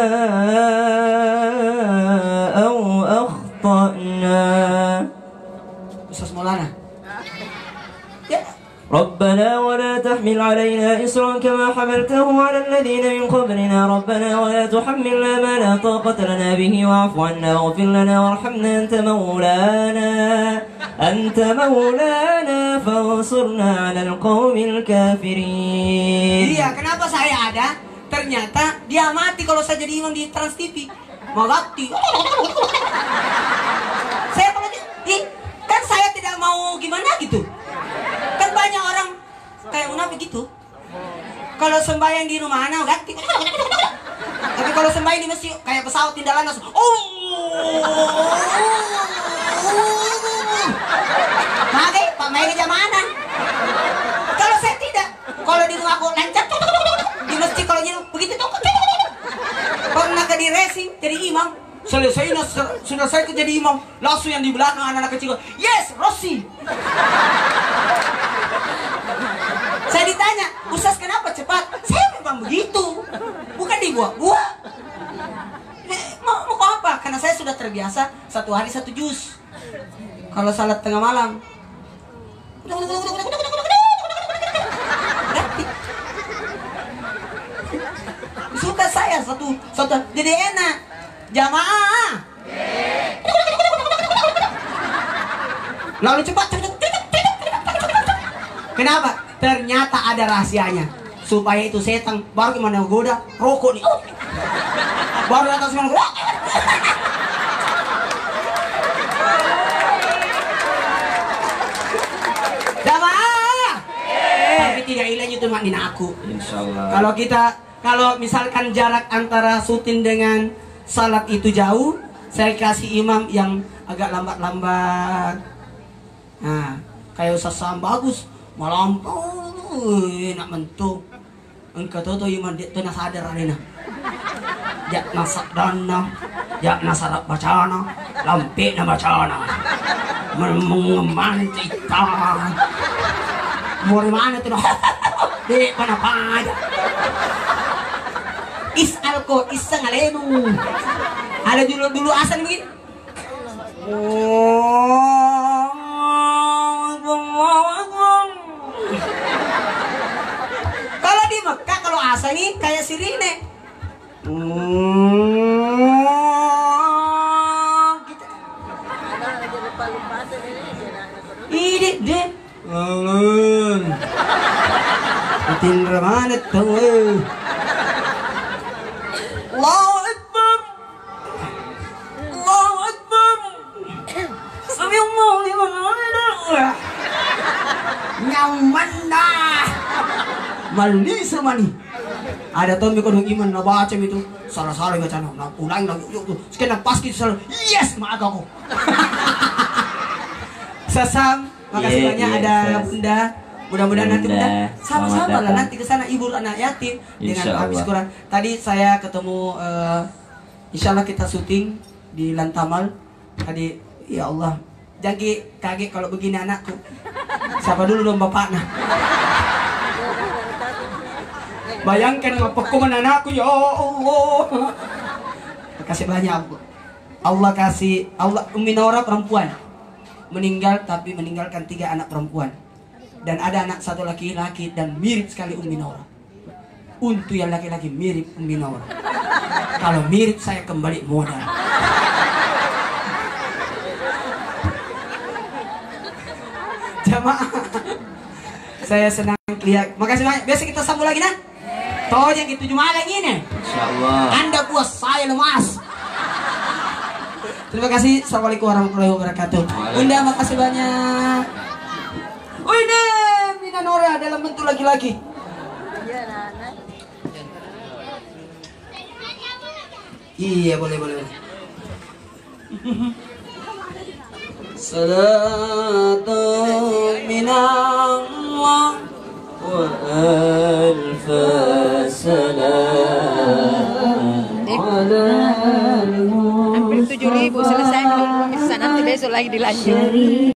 أو أخطأنا. Ustaz Maulana. ربنا ولا تحمل علينا إصرا كما حملته على الذين من قبلنا ربنا ولا تحملنا ما لا طاقة لنا به واعف عنا واغفر لنا وارحمنا أنت مولانا فانصرنا على القوم الكافرين. Iya, kenapa saya ada? Ternyata dia mati kalau saya jadi imam di Trans TV. Mati. Saya kalau kan saya tidak mau gimana gitu. Kan banyak orang kayak munafik gitu. Kalau sembahyang di rumah anak ganti. Tapi kalau sembahyang di masjid kayak pesawat tindalan langsung. Magai Pak Magai jamanan. Kalau saya tidak. Kalau di rumah aku lancar. Di masjid kalau nyiru begitu tuh. Pernah ke di racing jadi imam. Sudah saya jadi imam. Langsung yang di belakang anak-anak kecil. Yes, Rossi. Saya ditanya, Ustaz kenapa cepat? Saya memang begitu. Bukan dibuat-buat. Mau apa? Karena saya sudah terbiasa 1 hari 1 juz. Kalau salat tengah malam. Suka saya satu jadi enak. Jamaah. Lalu cepat. Kenapa? Ternyata ada rahasianya. Supaya itu setan baru gimana goda rokok nih. Baru atas mana? laki gak ilang itu mak aku. Insyaallah. Kalau misalkan jarak antara syuting dengan salat itu jauh, saya kasih imam yang agak lambat-lambat. Nah, kayak Ustaz Sam bagus, malampau enak mentuk. Engkau tahu imam dia tuh sadar arena. Jak nasak dana, jak nasarak bacana, lampe na bacana. Mengeman kita. Mau mana tuh? Di mana aja? Alko isang alenu. Ada dulu asan begini. Kalau di Mekah kalau asan ini kayak sirine. Ini deh. Alun. Tindra mana tuh? Allahu Akbar. Allahu Akbar. Samiallahu liman hamidah. Nyaman dah. Mali semani. Ada tuh mikir iman na baca itu salah-salah baca na ulang lagi yuk sekian pas kita salah yes mak aku. Sasam, makasih banyak ada Bunda. Mudah-mudahan nanti Bunda sama-sama lah nanti ke sana ibu anak yatim dengan habis Quran. Tadi saya ketemu insya Allah kita syuting di Lantamal. Tadi ya Allah, jangan kaget kalau begini anakku. Siapa dulu dong bapaknya? Bayangkan ngepekungan anakku ya Allah. Kasih banyak Allah kasih Allah Ummi Nora perempuan meninggal tapi meninggalkan 3 anak perempuan dan ada anak 1 laki-laki dan mirip sekali Ummi Nora. Untuk yang laki-laki mirip Ummi Nora. Kalau mirip saya kembali modal. Jamaah, saya senang lihat. Makasih banyak. Besok kita sambung lagi nah. Toh yang gitu cuma lagi nih. Insyaallah. Anda puas, saya lemas. Terima kasih. Assalamualaikum warahmatullahi wabarakatuh. Bunda, makasih banyak. Wih, Mina Nora dalam bentuk laki-laki. Iya, boleh. Salatu minallah wa alfa salam ala Hampir 7.000 selesai belum bisa nanti besok lagi dilanjut.